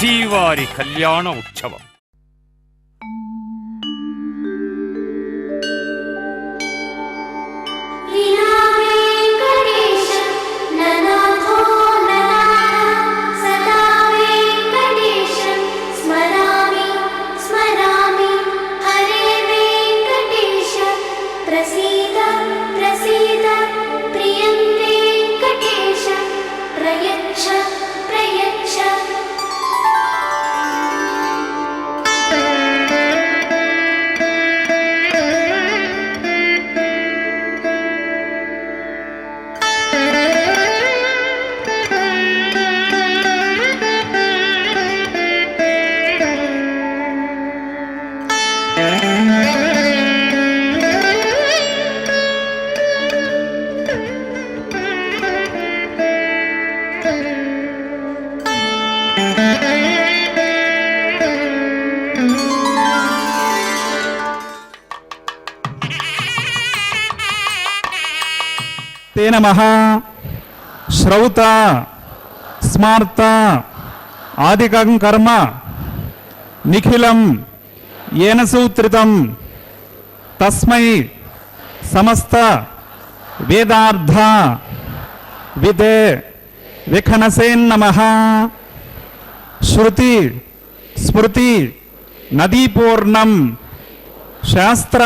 శ్రీవారి కళ్యాణ ఉత్సవం. ते नमः श्रौत स्मार्त आदिकं कर्म निखिलं येन सूत्रितं तस्मै समस्त वेदार्थ विदे विखनसे नमः. श्रुति स्मृति नदीपूर्णं शास्त्र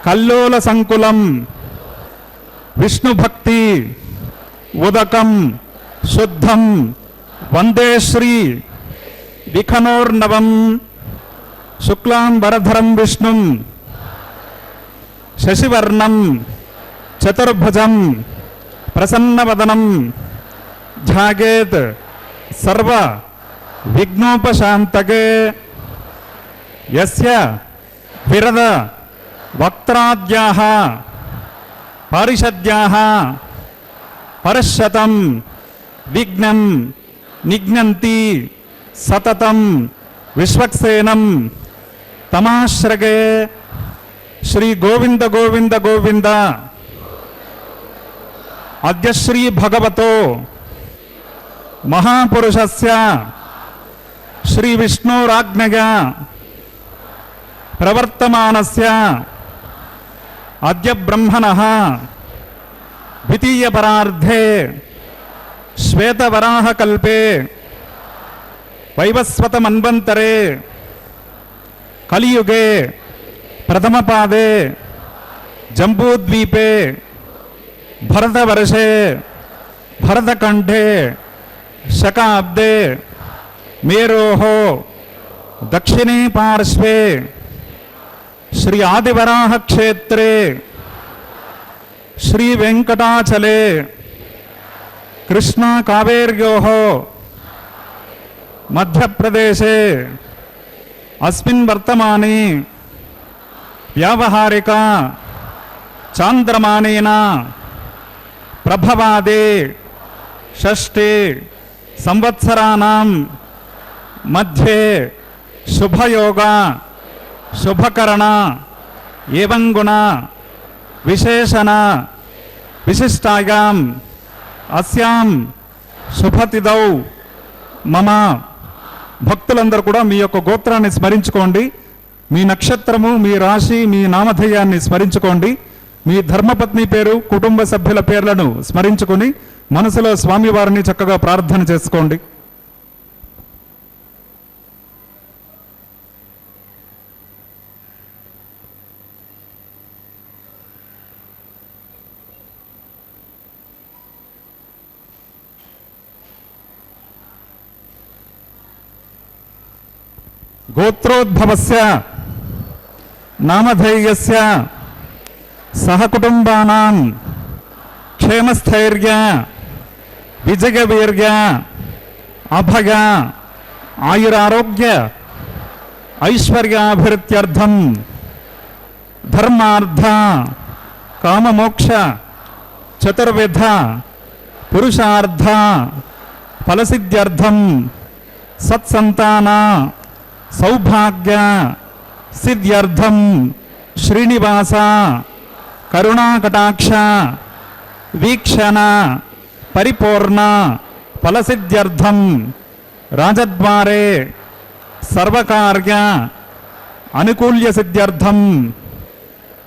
कल्लोल संकुलं विष्णु भक्ति उदकं शुद्धं वंदे श्री विखनोर्नवं शुक्लांबरधरं विष्णुं शशिवर्णं चतुर्भुजं प्रसन्नवदनं ध्यायेत् सर्व विघ्नोपशान्तके. यस्य विरद वक्त्राद्याः पारिषद्याः परशतं विघ्नं निघ्नन्ति सततं विश्वक्सेनं तमाश्रगे. श्री गोविंद गोविंद गोविंद अद्य श्री भगवतो महापुरुषस्य श्री विष्णुराज्ञया प्रवर्तमानस्य अद्य ब्रह्मणः द्वितीय परार्धे श्वेतवराहकल्पे वैवस्वत मन्वन्तरे कलियुगे प्रथमपादे जम्बूद्वीपे भरतवर्षे भरतखण्डे शकाब्दे मेरोः दक्षिणे पार्श्वे श्री आदिवराह क्षेत्रे श्री वेंकटाचले कृष्णा कावेर्योः मध्य प्रदेशे अस्मिन् वर्तमाने व्यावहारिक चांद्रमानेन प्रभवादे षष्ठे संवत्सराणां मध्ये शुभयोग शुभकरण एवं गुण विशेषण विशिष्टायां अस्यां शुभतिथौ मम భక్తులందరూ కూడా మీ యొక్క గోత్రాన్ని స్మరించుకోండి. మీ నక్షత్రము, మీ రాశి, మీ నామధేయాన్ని స్మరించుకోండి. మీ ధర్మపత్ని పేరు, కుటుంబ సభ్యుల పేర్లను స్మరించుకొని మనసులో స్వామివారిని చక్కగా ప్రార్థన చేసుకోండి. गोत्रोद्भवस्य नामधेयस्य सहकुटुंबानां क्षेमस्थैर्य विजयवीर्य अभय आयुरारोग्य ऐश्वर्याभिवृद्ध्यर्थं धर्मार्थ काममोक्ष चतुर्विध पुरुषार्थ फलसिद्ध्यर्थं सत्संतान सौभाग्य सिद्ध्यर्थं श्रीनिवास करुणाकटाक्ष वीक्षण परिपूर्ण फलसिद्ध्यर्थं राजद्वारे सर्वकार्य अनुकूल्य सिद्ध्यर्थम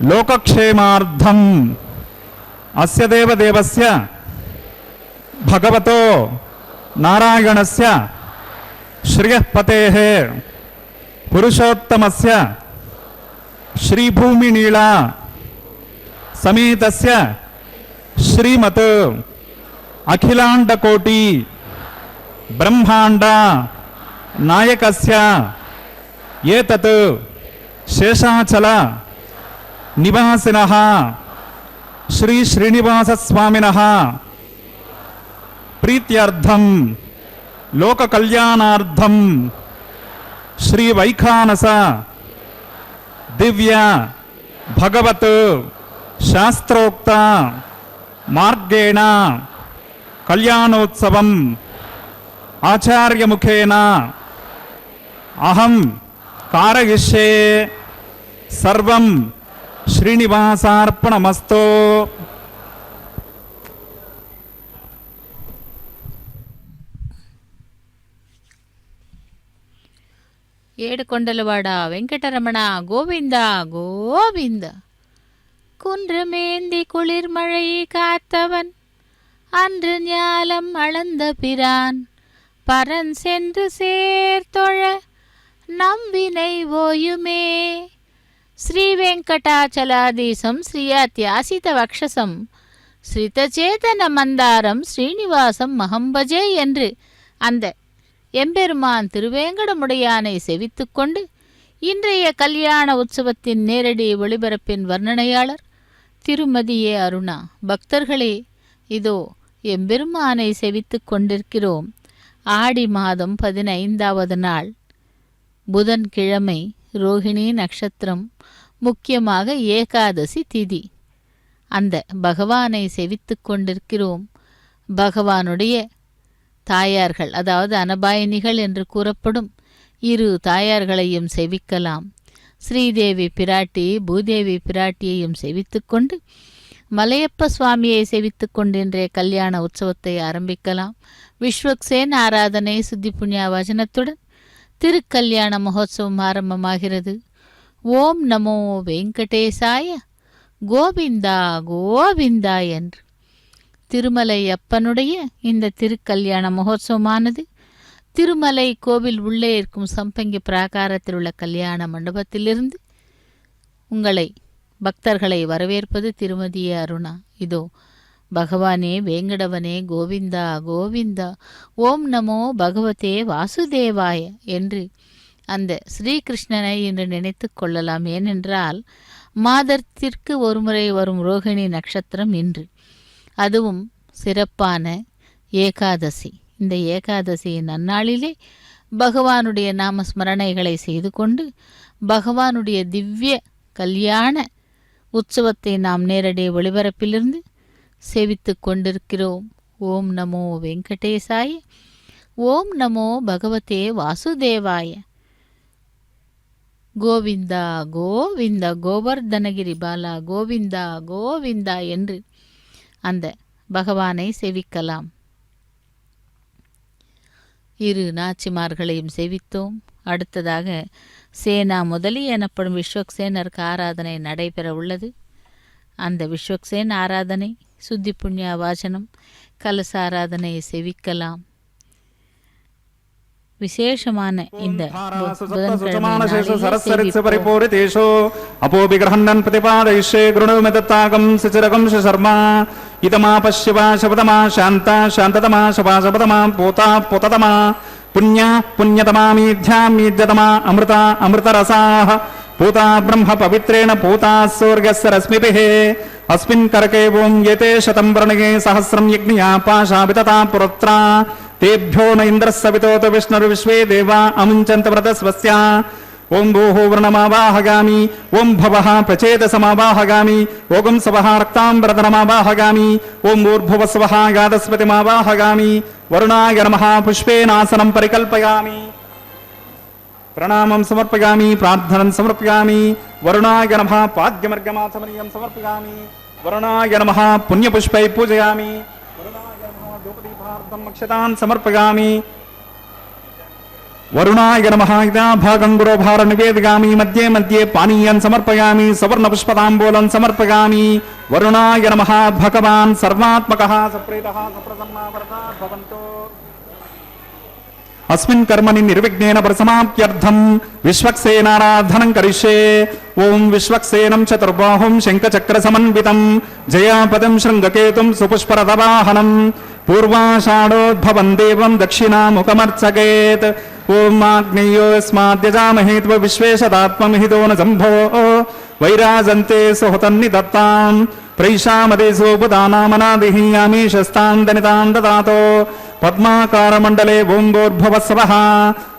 लोकक्षेमार्थम अस्य देवदेवस्य भगवतो नारायणस्य श्रियःपतेः पुरुषोत्तमस्य श्रीभूमिनीला समेतस्य श्रीमत् अखिलांडकोटि ब्रह्मांड नायकस्य एतत् शेषाचल निवासिनः श्री श्रीनिवास स्वामिनः प्रीत्यर्थम लोक कल्याणार्थम श्री वैखानस दिव्य भगवत शास्त्रोक्त मार्गेण कल्याणोत्सवम् आचार्य मुखेन अहं कारयिष्ये सर्वं श्रीनिवासार्पणमस्तु। ఏడుకొండలవాడ వెంకటరమణ గోవింద గోవింద. குன்றமேந்தி குளிர்மழை காத்தவன் அன்று ஞாலம் அளந்த பிரான் பரன் சென்று சேர்த்தொழ நம்பினை ஓயுமே. ஸ்ரீ வெங்கடாச்சலாதீசம் ஸ்ரீயாத்யாசித வக்ஷசம் ஸ்ரிதச்சேதன மந்தாரம் ஸ்ரீனிவாசம் மகம்பஜே என்று அந்த எம்பெருமான் திருவேங்கடமுடையானை செவித்துக்கொண்டு இன்றைய கல்யாண உற்சவத்தின் நேரடி ஒளிபரப்பின் வர்ணனையாளர் திருமதி ஏ அருணா. பக்தர்களே, இதோ எம்பெருமானை செவித்துக் கொண்டிருக்கிறோம். ஆடி மாதம் 15வது நாள் புதன்கிழமை, ரோகிணி நட்சத்திரம், முக்கியமாக ஏகாதசி திதி. அந்த பகவானை செவித்துக் கொண்டிருக்கிறோம். பகவானுடைய தாயார்கள், அதாவது அனபாயினிகள் என்று கூறப்படும் இரு தாயார்களையும் செவிக்கலாம். ஸ்ரீதேவி பிராட்டி பூதேவி பிராட்டியையும் செவித்துக்கொண்டு மலையப்ப சுவாமியை செவித்துக்கொண்டு இன்றைய கல்யாண உற்சவத்தை ஆரம்பிக்கலாம். விஸ்வக்சேன் ஆராதனை சுத்தி புண்ணிய வசனத்துடன் திருக்கல்யாண மகோத்சவம் ஆரம்பமாகிறது. ஓம் நமோ வெங்கடேசாய கோவிந்தா கோவிந்தா என்று திருமலை அப்பனுடைய இந்த திருக்கல்யாண மகோத்சவமானது திருமலை கோவில் உள்ளே இருக்கும் சம்பங்கி பிராகாரத்தில் உள்ள கல்யாண மண்டபத்திலிருந்து உங்களை பக்தர்களை வரவேற்பது திருமதி அருணா. இதோ பகவானே வேங்கடவனே கோவிந்தா கோவிந்தா, ஓம் நமோ பகவதே வாசுதேவாய என்று அந்த ஸ்ரீகிருஷ்ணனை என்று நினைத்து கொள்ளலாம். ஏனென்றால் மாதத்திற்கு ஒருமுறை வரும் ரோகிணி நட்சத்திரம் இன்று, அதுவும் சிறப்பான ஏகாதசி. இந்த ஏகாதசியின் நன்னாளிலே பகவானுடைய நாமஸ்மரணைகளை செய்து கொண்டு பகவானுடைய திவ்ய கல்யாண உற்சவத்தை நாம் நேரடி ஒளிபரப்பிலிருந்து சேவித்து கொண்டிருக்கிறோம். ஓம் நமோ வெங்கடேசாய, ஓம் நமோ பகவதே வாசுதேவாய, கோவிந்தா கோவிந்தா, கோவர்தனகிரி பாலா கோவிந்தா கோவிந்தா என்று அந்த பகவானை சேவிக்கலாம். இரு நாச்சிமார்களையும் சேவித்தோம். அடுத்ததாக சேனா முதலி எனப்படும் விஸ்வக்சேனருக்கு ஆராதனை நடைபெற உள்ளது. அந்த விஸ்வக்சேன் ஆராதனை, சுத்தி புண்ணிய வாசனம், கலச ஆராதனையை சேவிக்கலாம். விசேஷமான இந்த அபோபிகிரஹன்னன் பிரதிபாதயிஷ்யே குருணுமி தத்தாகம் சிச்சிரகம் சர்மா இதமா பஷ்யவா சபதமா சாந்தா சாந்ததமா சபா சபதமா போதா போததமா புண்ணியா புண்ணியதமா மீத்யா மீத்யதமா அமிர்தா அமிர்தரசாः பூதா பிரம்ம பவித்ரேண பூதா சூர்யஸ்ய ரஸ்மிபிः अस्मिन् करके ओं येते शतं वर्णगे सहस्रं यज्ञया पाशावितता पुरत्रा तेभ्यो न इन्द्रस्सवितोत विष्णुर्विश्वे देवा अमुञ्चन्त व्रतस्वस्य ओं भूः वर्णमावाहगामि ओं भवः प्रचेतसमावाहगामि ओगं सवः रक्ताम्बरधरमावाहगामि ओं ऊर्भुवस्वः गादस्पतिमावाहगामि वरुणाय नमः पुष्पेनासनं परिकल्पयामि प्रणामं समर्पयामि प्रार्थनं समर्पयामि वरुणाय नमः पाद्यमर्घमाचमनीयं समर्पयामि वरुणाय नमः पुण्यपुष्पै पूजयामि वरुणाय नमः धूपदीपार्थं अक्षतान् समर्पयामि వరుణాయ నమః ఇదా భాగం గురోభార నివేదిగామి మధ్యే మధ్యే పానీయం సమర్పయామి సవర్ణ పుష్పతాంబూలం సమర్పయామి వరుణాయ నమః భగవాన్ సర్వాత్మకః సప్రీతః సప్రసన్నः వరదాః భవంతు అస్మిన్ కర్మణి నిర్విఘ్నేన పరిసమాప్త్యర్థం విశ్వక్సేనారాధనం కరిష్యే ఓం విశ్వక్సేనం చతుర్బాహుం శంఖచక్ర సమన్వితం జయాపదం శృంగకేతుం సుపుష్పరథవాహనం పూర్వాషాఢోద్భవం దేవం దక్షిణాముఖమర్చకేత్ ఓం ఆగ్నేయోస్మాద్యజామహే త్వ విశ్వేశదాత్మమిహితో న సంభో వైరాజంతే సుహుతన్ని దత్తాం ప్రైషామదేశోపుదానామనాదిః యామీశస్తాం దనితాం దదాతో పద్మాకారమండలే ఓంగోర్భవస్వః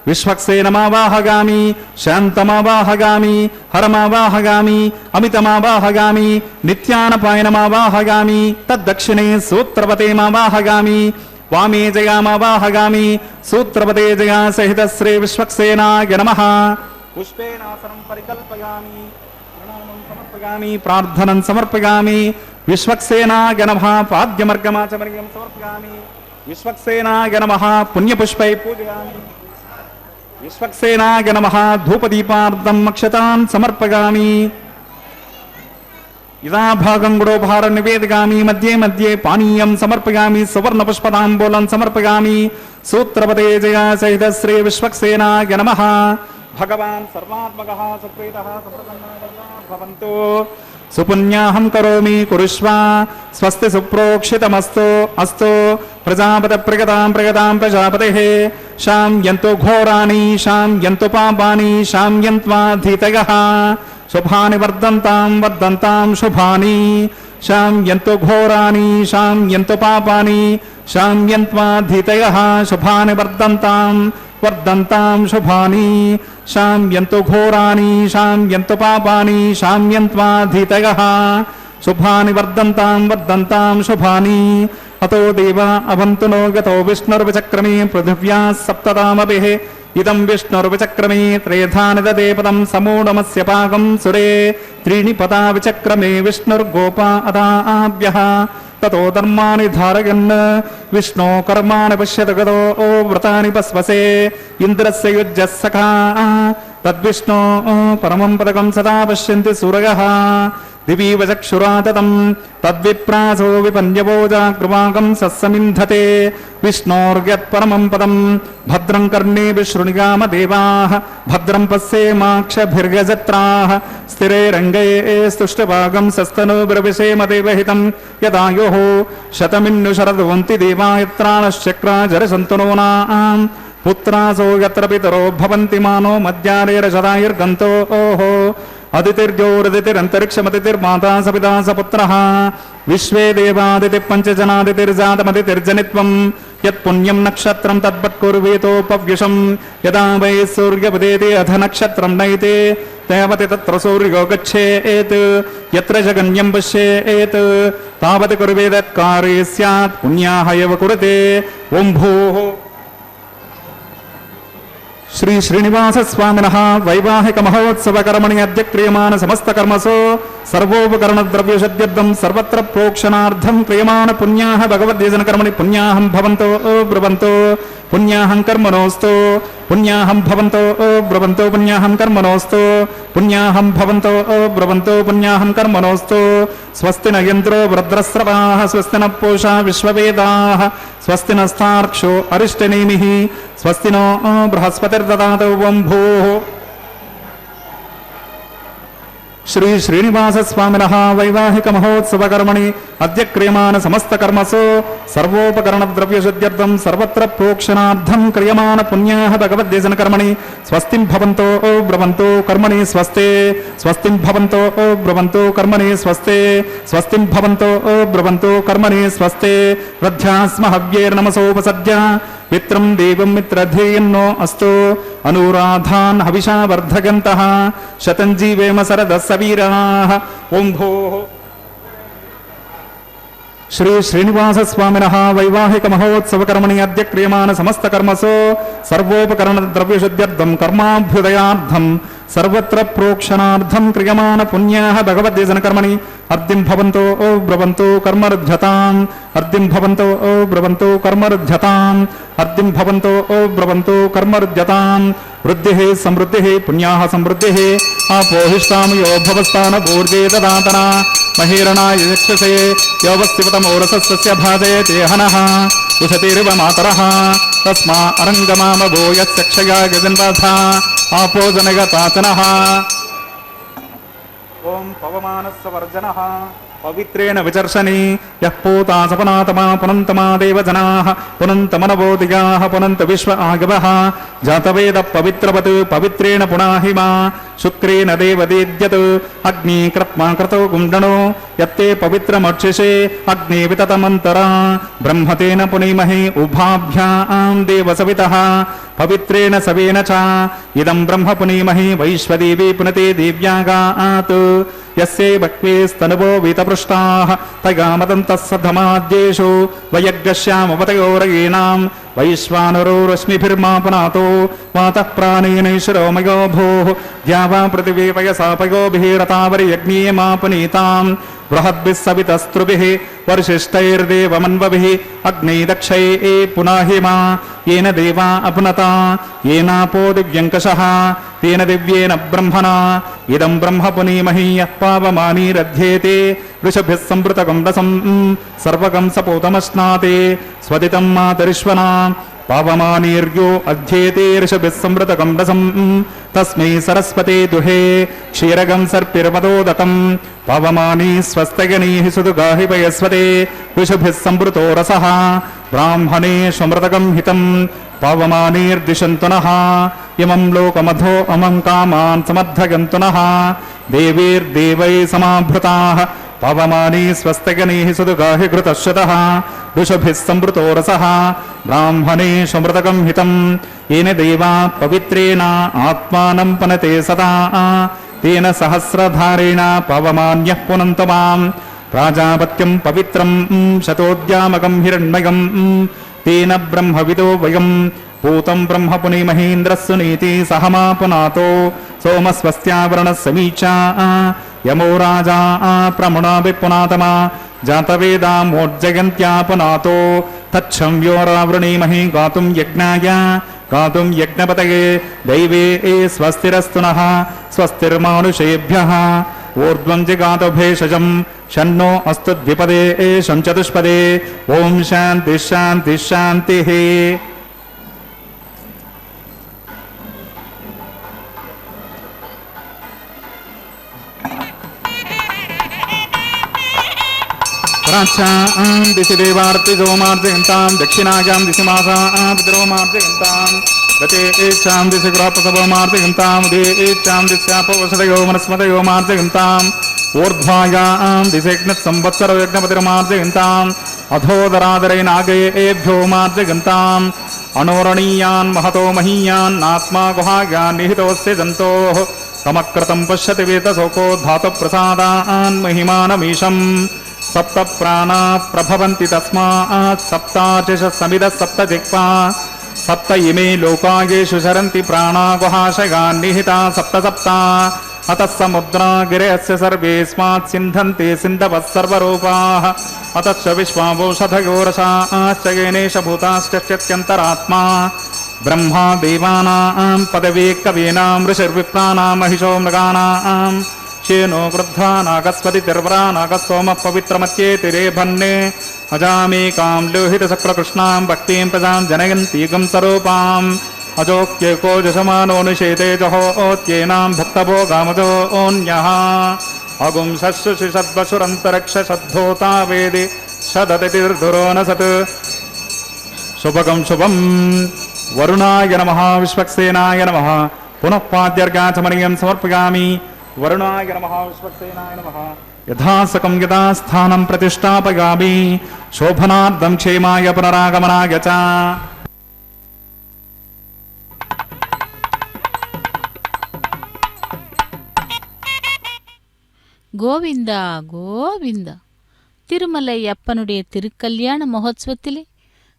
విశ్వక్సేనమావాహగామి శాంతమావాహగామి హరమావాహగామి అమితమావాహగామి నిత్యానపాయనమావాహగామి తద్దక్షిణే సూత్రవతేమావాహగామి వామే జయామావాహగామి సూత్రవతే జయా సహిత శ్రీ విశ్వక్సేనాయ నమః పుష్పేనాసనం పరికల్పయామి ప్రణామం సమర్పయామి ప్రార్థనం సమర్పయామి విశ్వక్సేనాయ నమః పాద్యమర్గమాచమర్గం సమర్పయామి విశ్వక్సేనాయ నమః పుణ్యపుష్పై పూజయామి విశ్వక్సేనాయ నమః ధూపదీపార్థం అక్షతాన్ సమర్పయామి ఇదా భాగం గుడోభార నివేదిగామి మధ్యే మధ్యే పానీయం సమర్పయామి సువర్ణ పుష్పతాంబూలం సమర్పయామి సూత్రపదే జయ సహిత శ్రీ విశ్వక్సేనాయ నమః భగవాన్ సర్వాత్మకః సుప్రీతః సుప్రసన్నः భవంతు సుపుణ్యాహం కరోమి కురుష్వ స్వస్తి సుప్రోక్షితమస్తు అస్తు ప్రజాపతి ప్రగతాం ప్రజాపతిః శామ్యంతు ఘోరాణి శామ్యంతు పాపాని శామ్యంత్వాధీతయః శుభాని వర్ధంతాం శుభాని శామ్యంతు ఘోరాణి శామ్యంతు పాపాని శామ్యంత్వాధీతయః శుభాని వర్ధంతాం శుభాని శామ్యంతు ఘోరాణి శామ్యంతు పాపాని శామ్యంత్వాధీతయః శుభాని వర్ధంతాం శుభాని అతో దేవ అవంతునో గతో విష్ణుర్విచక్రమే పృథివ్యా సప్తతామభిః ఇదం విష్ణుర్విచక్రమే త్రేధాని దదే పదం సమూఢమస్య పాకం సురే త్రీణి పదా విచక్రమే విష్ణుర్గోపా అదాభ్యః తతో ధర్మాని ధారయన్ విష్ణో కర్మాణి పశ్యత గదో వ్రతాని పస్వసే ఇంద్రస్య యుజ్యః సఖా తద్విష్ణో పరమం పదకం సదా పశ్యంతి సూరయః దివీవ చక్షురాతతం తద్విప్రాసో విపన్యవోజాగ్రవాగం సస్సమింధతే విష్ణోర్యత్పరమం పదం భద్రం కర్ణేభిః శృణుయామ దేవాః భద్రం పశ్యేమాక్షభిర్గజత్రాః స్థిరైరంగైః స్తుష్టభాగం సస్తనూభిర్విషేమ దేవహితం యదాయుః శతమిన్ను శరదవంతి దేవాయత్రాణశ్చక్రాజరసन्तనూనాం పుత్రాసో యత్ర పితరో భవంతి మానో మధ్యారేరశదాయుర్గంతో అదితిర్జోరదితిరంతరిక్షమతిర్మాతా సపితా సపుత్రః విశ్వే దేవాదితి పంచజనాదితిర్జాతమతిర్జనిత్వం యత్పుణ్యం నక్షత్రం తద్వత్కుర్వేతోపవ్యుషం యదా వై సూర్యపదేతి అధ నక్షత్రం నైతే తేవతి తత్ర సూర్యో గచ్ఛేత్ యత్ర జగన్యం పశ్యేత్ తావతి కుర్వేదత్కారే స్యాత్ పుణ్యాః ఎవ కురుతే ఓం భూః శ్రీ శ్రీనివాస స్వామినః వైవాహిక మహోత్సవ కర్మణి అద్య క్రియమాణ సమస్త కర్మసో సర్వోపకరణ ద్రవ్యశద్యర్థం సర్వత్ర ప్రోక్షణార్థం క్రియమాణ పుణ్యాః భగవద్దేశన కర్మణి పుణ్యాహం భవంతో బ్రువంతో పుణ్యాహం కర్మణోస్తు పుణ్యాహం భవంతో బ్రువంతో పుణ్యాహం కర్మణోస్తు పుణ్యాహం భవంతో బ్రువంతో పుణ్యాహం కర్మణోస్తు స్వస్తి న యంత్రో వృద్రస్రవాః స్వస్తి న పూషా విశ్వవేదాః స్వస్తి నస్తార్క్షో అరిష్టనేమిః స్వస్తి నో బృహస్పతిర్దదాతు ఓం భూః శ్రీ శ్రీనివాస స్వామినః వైవాహిక మహోత్సవ కర్మణి అద్య క్రియమాణ సమస్త కర్మసు సర్వోపకరణ ద్రవ్యశుద్ధ్యర్థం సర్వత్ర ప్రోక్షణార్థం క్రియమాణ పుణ్యాః భగవద్దేశన కర్మణి స్వస్తిం భవంతో బ్రువంతో కర్మణి స్వస్తే స్వస్తిం భవంతో బ్రువంతో కర్మణి స్వస్తే స్వస్తిం భవంతో బ్రువంతో కర్మణి స్వస్తే రథ్యాస్మ హవ్యేర్నమసోపసద్య మిత్రం దేవం మిత్రధేయన్నో అస్తు అనురాధాన్ హవిషా వర్ధగంతః శతం జీవేమ శరదః సవీరాః ఓం భూః శ్రీ శ్రీనివాస స్వామినః వైవాహిక మహోత్సవ కర్మణి అద్య క్రియమాణ సమస్త కర్మసు సర్వోపకరణ ద్రవ్యశుద్ధ్యర్థం కర్మాభ్యుదయార్థం सर्वत्र प्रोक्षणार्थं क्रियमाण पुण्याः भगवद्देशनकर्मणि अर्दिं भवन्तो ब्रवन्तो कर्मरुध्यताम् अर्दिं भवन्तो ब्रवन्तो कर्मरुध्यताम् अर्दिं भवन्तो ब्रवन्तो कर्मरुध्यताम् वृद्धिः समृद्धिः पुण्याः समृद्धिः आपोहिष्टां यो भवस्तान ऊर्जे ददातना महीरणाय यक्षसे योऽवस्तिपतमोरसस्य भाजयते हनः उशतिरिव मातरः तस्मा अरङ्गमामभो यस्य क्षया गजन्वाथा आपो जनगताचनः ॐ पवमानस्य वर्जनः पवित्रेण विचर्षणि यः पूता सपनातमा पुनन्तमा देवजनाः पुनन्तमनवोदिगाः पुनन्त विश्व आगवः जातवेद पवित्रवत् पवित्रेण पुनाहिमा शुक्रेण देवदीद्यत् अग्नि कृत्मा कृतो गुण्डनो यत्ते पवित्रमक्षिषे अग्नि विततमन्तरा ब्रह्मतेन पुनीमहे उभाभ्यां देवसवितः पवित्रेण सवेन च इदं ब्रह्म पुनीमहे वैश्वदेवी पुनते देव्यागात् यस्यै बह्वीस्तनुवो वीतपृष्टाः तगामदन्तः सधमाद्येषु वयग्रश्यामवतयोरयीणां वैश्वानरो रश्मिभिर्मा पुनातो वातः प्राणेनैश्वरोमयो भोः द्यावा पृथिवी वयसा पयोभिः रतावरियज्ञे मा पुनीताम् बृहद्भिः सवितस्त्रुभिः वर्षिष्ठैर्देवमन्वभिः अग्नै दक्षैः पुनाहिमा येन देवा अपुनता येनापो दिव्यङ्कषः तेन दिव्येन ब्रह्मणा इदं ब्रह्म पुनीमहि यः पावमानीरध्येते वृषभिः संवृतकं रसं सर्वकं सपूतमश्नाते स्वदितं मातरिश्वना पावमानीर्यो अध्येते ऋषभिः संवृतकं रसं तस्मै सरस्वते दुहे क्षीरगं सर्पिर्वदोदकं पावमानी स्वस्तगणैः सुदुगाहि वयस्वते ऋषभिः संवृतो रसः ब्राह्मणे स्वमृतकं हितं पावमानीर्दिशन्तु नः इमं लोकमधो अमं कामान् समर्थयन्तु नः देवीर्देवैः समाभृताः पावमानी स्वस्तगणैः सुदुगाहि घृतश्रुतः ऋषभिः संवृतो रसः ब्राह्मणे स्वमृतकं हितं येन देवा पवित्रेण आत्मानं पनते सदा तेन सहस्रधारेण पावमान्यः पुनन्तु मां प्राजापत्यं पवित्रं शतोद्यामकं हिरण्मयं तेन ब्रह्मविदो वयं पूतं ब्रह्म पुनीमहेन्द्रस्य नीति सहमा पुनातो सोमस्वस्त्यावरणः समीचा यमो राजा प्रमुणाभि पुनातमा जातवेदामोज्जयन्त्या पुनातो तच्छंयोरावृणीमहि गातुं यज्ञाय गातुं यज्ञपतये दैवे स्वस्तिरस्तु नः स्वस्तिर्मानुषेभ्यः ऊर्ध्वं जिगातो भेषजं शन्नो अस्तु द्विपदे शं चतुष्पदे ॐ शान्तिः शान्तिः शान्तिः प्राच्यां दिशि देवार्तिजोमार्जयन्तां दक्षिणायां दिशि मासां पितरोमार्जयन्तां गते एच्छां दिशि गृहप्रसवमार्जयन्तां उदे एच्छां दिश्यापवसदयो मनस्मदयो मार्जयन्ताम् ऊर्ध्वायां दिशेग्नत्संवत्सरो यज्ञपतिर्मार्जयन्ताम् अधोदरादरे नागयेभ्यो मार्जयन्ताम् अनोरणीयान् महतो महीयान् नात्मा गुहायान् निहितोऽस्य जन्तोः तमक्रतं पश्यति वेतशोको धातुप्रसादान् महिमानमीशम् सप्त प्राणा प्रभवन्ति तस्मात् सप्तार्चिषः समिदः सप्त जिह्वा सप्त इमे लोकायेषु चरन्ति प्राणा गुहाशयान् निहिता सप्त सप्ता अतः समुद्रा गिरेऽस्य सर्वेऽस्मात् सिन्धन्ते सिन्धवः सर्वरूपाः अतश्च विश्वावौषधयो रसाश्च येनेश भूताश्चत्यन्तरात्मा ब्रह्मा देवानां पदवी कवीनां ऋषिर्विप्राणां महिषो मृगाणां शेनो वृद्धा नागस्वति तिर्वरा नागस्सोमः पवित्रमत्येतिरेभन्ने अजामेकां लोहितशक्रकृष्णां भक्तिं प्रजां जनयन्तीगं स्वरूपाम् अजोक्येको जशमानोऽनुषेते जहोत्येनां भक्तभोगामजोऽन्यः अगुं शश्रुषद्वशुरन्तरिक्षशद्धोता वेदि सदतिर्धुरो न सत् शुभगं शुभं वरुणाय नमः विश्वक्सेनाय नमः पुनः पाद्यर्घाचमनीयं समर्पयामि वरुणाय नमः विश्वक्सेनाय नमः यथासकं यदा स्थानं प्रतिष्ठापयामि शोभनार्थं क्षेमाय पुनरागमनाय च கோவிந்தா கோவிந்தா. திருமலை அப்பனுடைய திருக்கல்யாண மகோத்சவத்திலே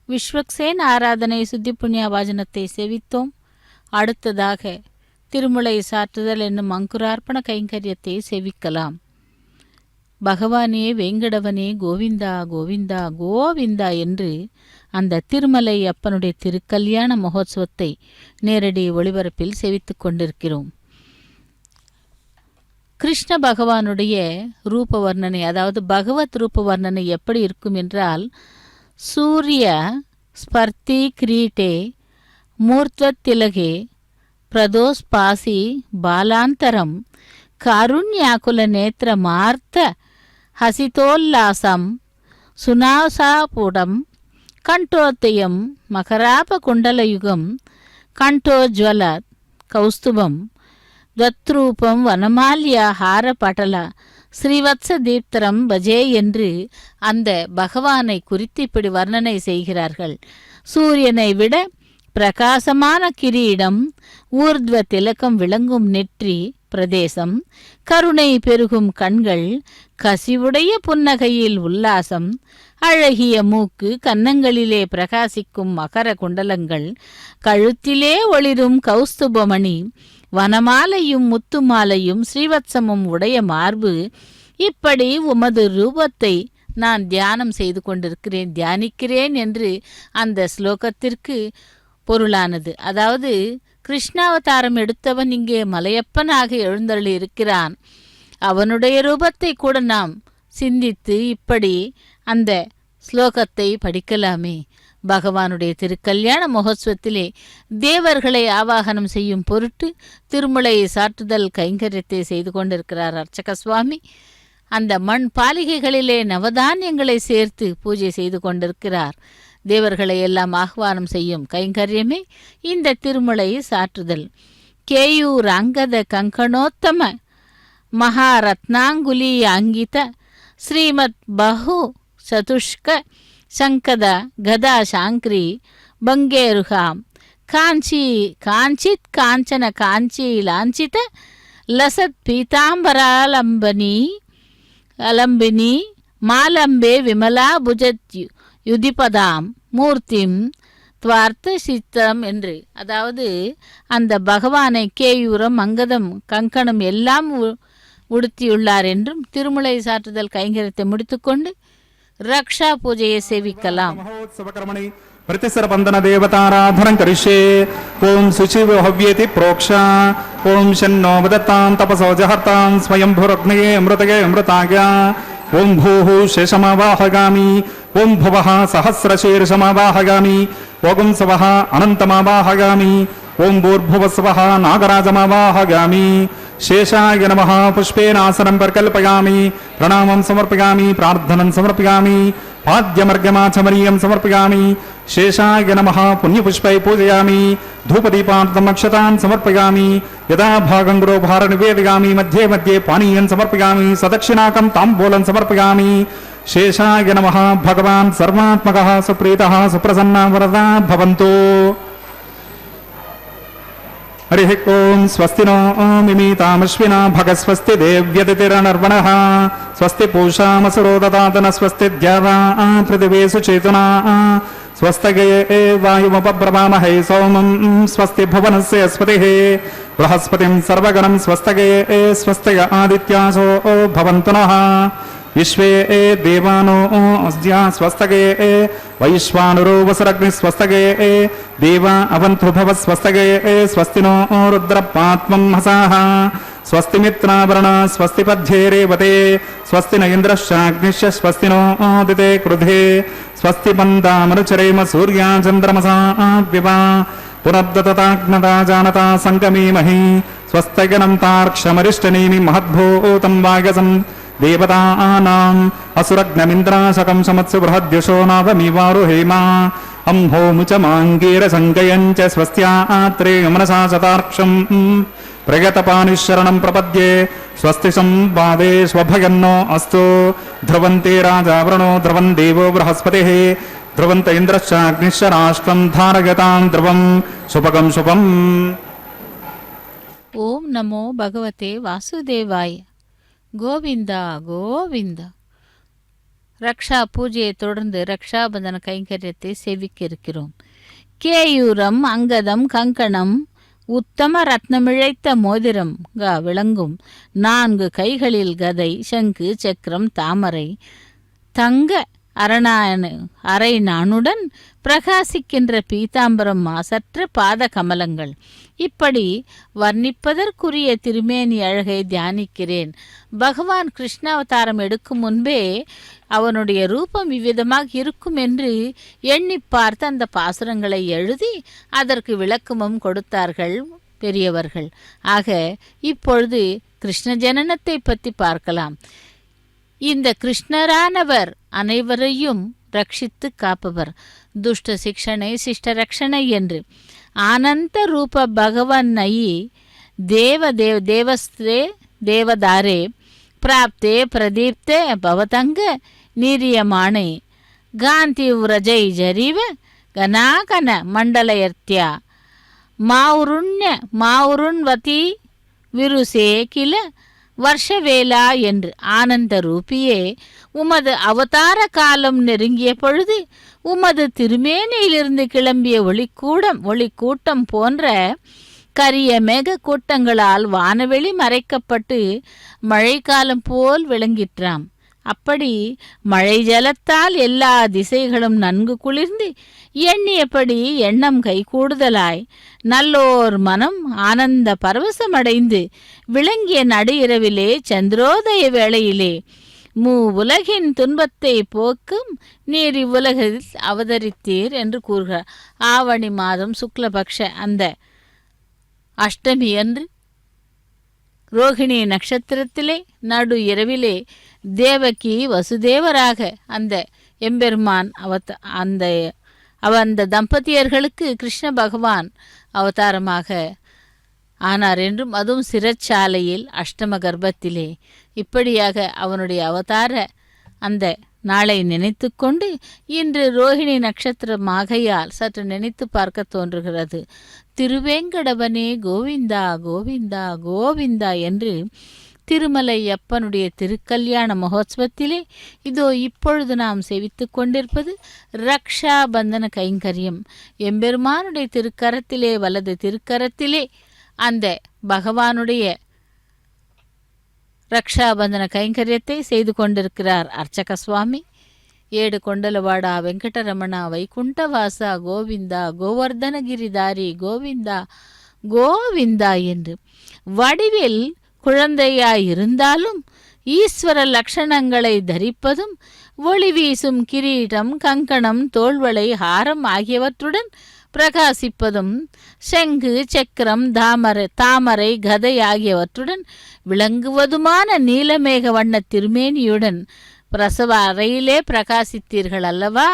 விஸ்வக்சேன் ஆராதனை சுத்தி புண்ணிய வாஜனத்தை செவித்தோம். அடுத்ததாக திருமுலை சாற்றுதல் என்னும் அங்குரார்ப்பண கைங்கரியத்தை செவிக்கலாம். பகவானே வேங்கடவனே கோவிந்தா கோவிந்தா கோவிந்தா என்று அந்த திருமலை அப்பனுடைய திருக்கல்யாண மகோத்சவத்தை நேரடி ஒளிபரப்பில் செவித்துக் கொண்டிருக்கிறோம். கிருஷ்ண பகவானுடைய ரூப வர்ணனை, அதாவது பகவத் ரூப வர்ணனை எப்படி இருக்கும் என்றால், சூரிய ஸ்பர்த்தி கிரீட்டே மூர்த்வத்திலகே பிரதோஸ்பாசி பாலாந்தரம் காருண்யாக்குல நேத்திர மார்த்த ஹசிதோல்லாசம் சுனாசாபுடம் கண்டோத்தயம் மகராப குண்டலயுகம் கண்டோஜ்வல கௌஸ்துபம் துவத்ரூபம் வனமால்ய ஹாரபடல ஸ்ரீவத்ச தீப்தரம் பஜே என்று அந்த பகவானை குறித்து இப்படி வர்ணனை செய்கிறார்கள். சூரியனை விட பிரகாசமான கிரீடம், ஊர்த்வ திலக்கம் விளங்கும் நெற்றி பிரதேசம், கருணை பெருகும் கண்கள், கசிவுடைய புன்னகையில் உல்லாசம், அழகிய மூக்கு, கன்னங்களிலே பிரகாசிக்கும் மகர குண்டலங்கள், கழுத்திலே ஒளிரும் கௌஸ்துபமணி, வனமாலையும் முத்துமாலையும் ஸ்ரீவத்சமும் உடைய மார்பு, இப்படி உமது ரூபத்தை நான் தியானம் செய்து கொண்டிருக்கிறேன், தியானிக்கிறேன் என்று அந்த ஸ்லோகத்திற்கு பொருளானது. அதாவது கிருஷ்ணாவதாரம் எடுத்தவன் இங்கே மலையப்பனாக எழுந்தருளி இருக்கிறான். அவனுடைய ரூபத்தை கூட நாம் சிந்தித்து இப்படி அந்த ஸ்லோகத்தை படிக்கலாமே. பகவானுடைய திருக்கல்யாண மகோத்சவத்திலே தேவர்களை ஆவாகனம் செய்யும் பொருட்டு திருமுலையை சாற்றுதல் கைங்கரியத்தை செய்து கொண்டிருக்கிறார் அர்ச்சக சுவாமி. அந்த மண் பாலிகைகளிலே நவதானியங்களை சேர்த்து பூஜை செய்து கொண்டிருக்கிறார். தேவர்களை எல்லாம் ஆஹ்வானம் செய்யும் கைங்கரியமே இந்த திருமுலை சாற்றுதல். கேயூர் அங்கத கங்கணோத்தம மகாரத்னாங்குலி அங்கித ஸ்ரீமத் பஹு சதுஷ்க சங்கத கதா சாங்கிரி பங்கேருகாம் காஞ்சி காஞ்சித் காஞ்சன காஞ்சி லாஞ்சித லசத் பீதாம்பராலம்பனி அலம்பினி மாலம்பே விமலா புஜத் யுதிபதாம் மூர்த்திம் துவார்த்த சித்தம் என்று, அதாவது அந்த பகவானை கேயூரம் அங்கதம் கங்கணம் எல்லாம் உடுத்தியுள்ளார் என்றும் திருமுலை சாற்றுதல் கைங்கரியத்தை முடித்துக்கொண்டு ரக்ஷா பூஜையை சேவிக்கலாம். பிரதிசர பந்தன தேவதாராதனம் கரிஷ்யே. ஓம் சுச்சிவ ஹவ்யேதி ப்ரோக்ஷா. ஓம் ஷன்னோ வதத்தாம் தபசோ ஜஹர்த்தாம் ஸ்வயம்புரக்னயே அமிர்தயே அமிர்தாய. ஓம் பூஹு சேஷமாவாஹகாமி. ஓம் புவஹ சஹஸ்ரசீர்ஷமாவாஹகாமி. ஓம் சவஹ அனந்தமாவாஹகாமி. ஓம் பூர்புவஸ்வஹ நாகராஜமாவாஹகாமி. शेषाय नमः. पुष्पेनासनं प्रकल्पयामि. प्रणामं समर्पयामि. प्रार्थनं समर्पयामि. पाद्यमर्घमाचमनीयं समर्पयामि. शेषाय नमः. पुण्यपुष्पै पूजयामि. धूपदीपार्थम् अक्षतान् समर्पयामि. यदा भागं गुरोभार निवेदयामि. मध्ये मध्ये पानीयं समर्पयामि. सदक्षिणाकं ताम्बूलं समर्पयामि. शेषाय नमः. भगवान् सर्वात्मकः सुप्रीतः सुप्रसन्नः वरदा भवन्तु. हरिः ओं. स्वस्ति नो मिमीतामश्विना भगस्वस्ति देव्यतिरनर्वणः. स्वस्ति पूषामसुरो ददातन. स्वस्ति द्यावा पृथिवीषु चेतना. स्वस्तये वायुमुपब्रवामहे सोमं. स्वस्ति भुवनस्य अस्पतिः बृहस्पतिं सर्वगणं. स्वस्तये स्वस्तय आदित्यासो भवन्तु नः. विश्वे देवानो अस्या. स्वस्तये वैश्वानुरो वसुरग्नि. स्वस्तये देवा अवन्तु भव. स्वस्तये स्वस्ति नो रुद्रपात्मं हसाः. स्वस्ति मित्रावरण. स्वस्ति पद्ये रेवते. स्वस्ति न इन्द्रश्चाग्निश्च. स्वस्ति नो दिते क्रुधे. स्वस्ति पन्दामनुचरेम सूर्या चन्द्रमसा विवा. पुनर्दतताग्नता जानता सङ्गमीमहि. स्वस्तगनं तार्क्षमरिष्टनेमि महद्भूतं वागसं. देवतानाम् असुरग्नमिन्द्राशकं समत्सु बृहद्यशो नावमिवारुहेमा. अंहोमुच माङ्गीरसङ्गयं च स्वस्त्यात्रे मनसा शतार्क्षम्. प्रगतपानिशरणं प्रपद्ये. स्वस्ति संवादे स्वभयन्नो अस्तु. ध्रुवन्ते राजावृणो ध्रुवन् देवो बृहस्पतिः. ध्रुवन्त इन्द्रश्चाग्निश्च राष्ट्रं धारयतां ध्रुवं शुभगं शुभम्. ओम नमो भगवते वासुदेवाय. கோவிந்தா கோவிந்தா. ரக்ஷா பூஜையை தொடர்ந்து ரக்ஷாபந்தன கைங்கரியத்தை சேவிக்க இருக்கிறோம். கேயூரம் அங்கதம் கங்கணம் உத்தம ரத்னமிழைத்த மோதிரம் விளங்கும் 4 கைகளில் கதை, சங்கு, சக்கரம், தாமரை, தங்க அரை நாணுடன் பிரகாசிக்கின்ற பீதாம்பரம், மாசற்ற பாத கமலங்கள். இப்படி வர்ணிப்பதற்குரிய திருமேனி அழகை தியானிக்கிறேன். பகவான் கிருஷ்ணாவதாரம் எடுக்கும் முன்பே அவனுடைய ரூபம் இவ்விதமாக இருக்கும் என்று எண்ணி பார்த்து அந்த பாசுரங்களை எழுதி அதற்கு விளக்கமும் கொடுத்தார்கள் பெரியவர்கள். ஆக இப்பொழுது கிருஷ்ண ஜனனத்தை பற்றி பார்க்கலாம். இந்த கிருஷ்ணரானவர் அனைவரையும் ரட்சித்து காப்பவர். துஷ்ட சிக்ஷனை சிஷ்ட ரக்ஷனை என்று ஆனந்த ரூப பகவன் நயி தேவஸ்தே தேவதாரே பிராப்தே பிரதீப்தே பவதங்க நீரியமானே காந்தி விரஜை ஜரீவ கனாகன மண்டலயர்த்தியா மாவுருண்வதி விருசே கில வருஷவேலா என்று ஆனந்த ரூபியே, உமது அவதார காலம் நெருங்கிய பொழுது உமது திருமேனியிலிருந்து கிளம்பிய ஒளிக்கூட்டம் போன்ற கரிய மேக கூட்டங்களால் வானவெளி மறைக்கப்பட்டு மழைக்காலம் போல் விளங்கிற்றாம். அப்படி மழை ஜலத்தால் எல்லா திசைகளும் நன்கு குளிர்ந்து எண்ணியபடி எண்ணம் கைகூடுதலாய் நல்லோர் மனம் ஆனந்த பரவசமடைந்து விளங்கிய நடு இரவிலே சந்திரோதய வேளையிலே உலகின் துன்பத்தை போக்கும் நீர் இவ்வுலகில் அவதரித்தீர் என்று கூறுகிறார். ஆவணி மாதம் சுக்லபக்ஷ அந்த அஷ்டமி அன்று ரோகிணி நட்சத்திரத்திலே நடு இரவிலே தேவகி வசுதேவராக அந்த எம்பெருமான் அந்த தம்பதியர்களுக்கு கிருஷ்ண பகவான் அவதாரமாக ஆனார் என்றும், அதுவும் சிறைச்சாலையில் அஷ்டம கர்ப்பத்திலே. இப்படியாக அவனுடைய அவதார அந்த நாளை நினைத்து கொண்டு இன்று ரோஹிணி நட்சத்திரமாகையால் சற்று நினைத்து பார்க்க தோன்றுகிறது. திருவேங்கடவனே கோவிந்தா கோவிந்தா கோவிந்தா என்று திருமலை அப்பனுடைய திருக்கல்யாண மகோத்சவத்திலே இதோ இப்பொழுது நாம் செவித்து கொண்டிருப்பது ரக்ஷா பந்தன கைங்கரியம். எம்பெருமானுடைய திருக்கரத்திலே வலது திருக்கரத்திலே அந்த பகவானுடைய ரக்ஷாபந்தன கைங்கரியத்தை செய்து கொண்டிருக்கிறார் அர்ச்சக சுவாமி. ஏடு கொண்டலவாடா வெங்கடரமணா வைகுண்டவாசா கோவிந்தா கோவர்தனகிரிதாரி கோவிந்தா கோவிந்தா என்று வடிவில் குழந்தையாயிருந்தாலும் ஈஸ்வர லட்சணங்களை தரிப்பதும் ஒளி வீசும் கிரீடம், கங்கணம், தோள்வளை, ஹாரம் ஆகியவற்றுடன் பிரகாசிப்பதும் செங்கு, சக்கரம், தாமரை, கதை ஆகியவற்றுடன் விளங்குவதுமான நீலமேக வண்ண திருமேனியுடன் பிரசவ அறையிலே பிரகாசித்தீர்கள் அல்லவா?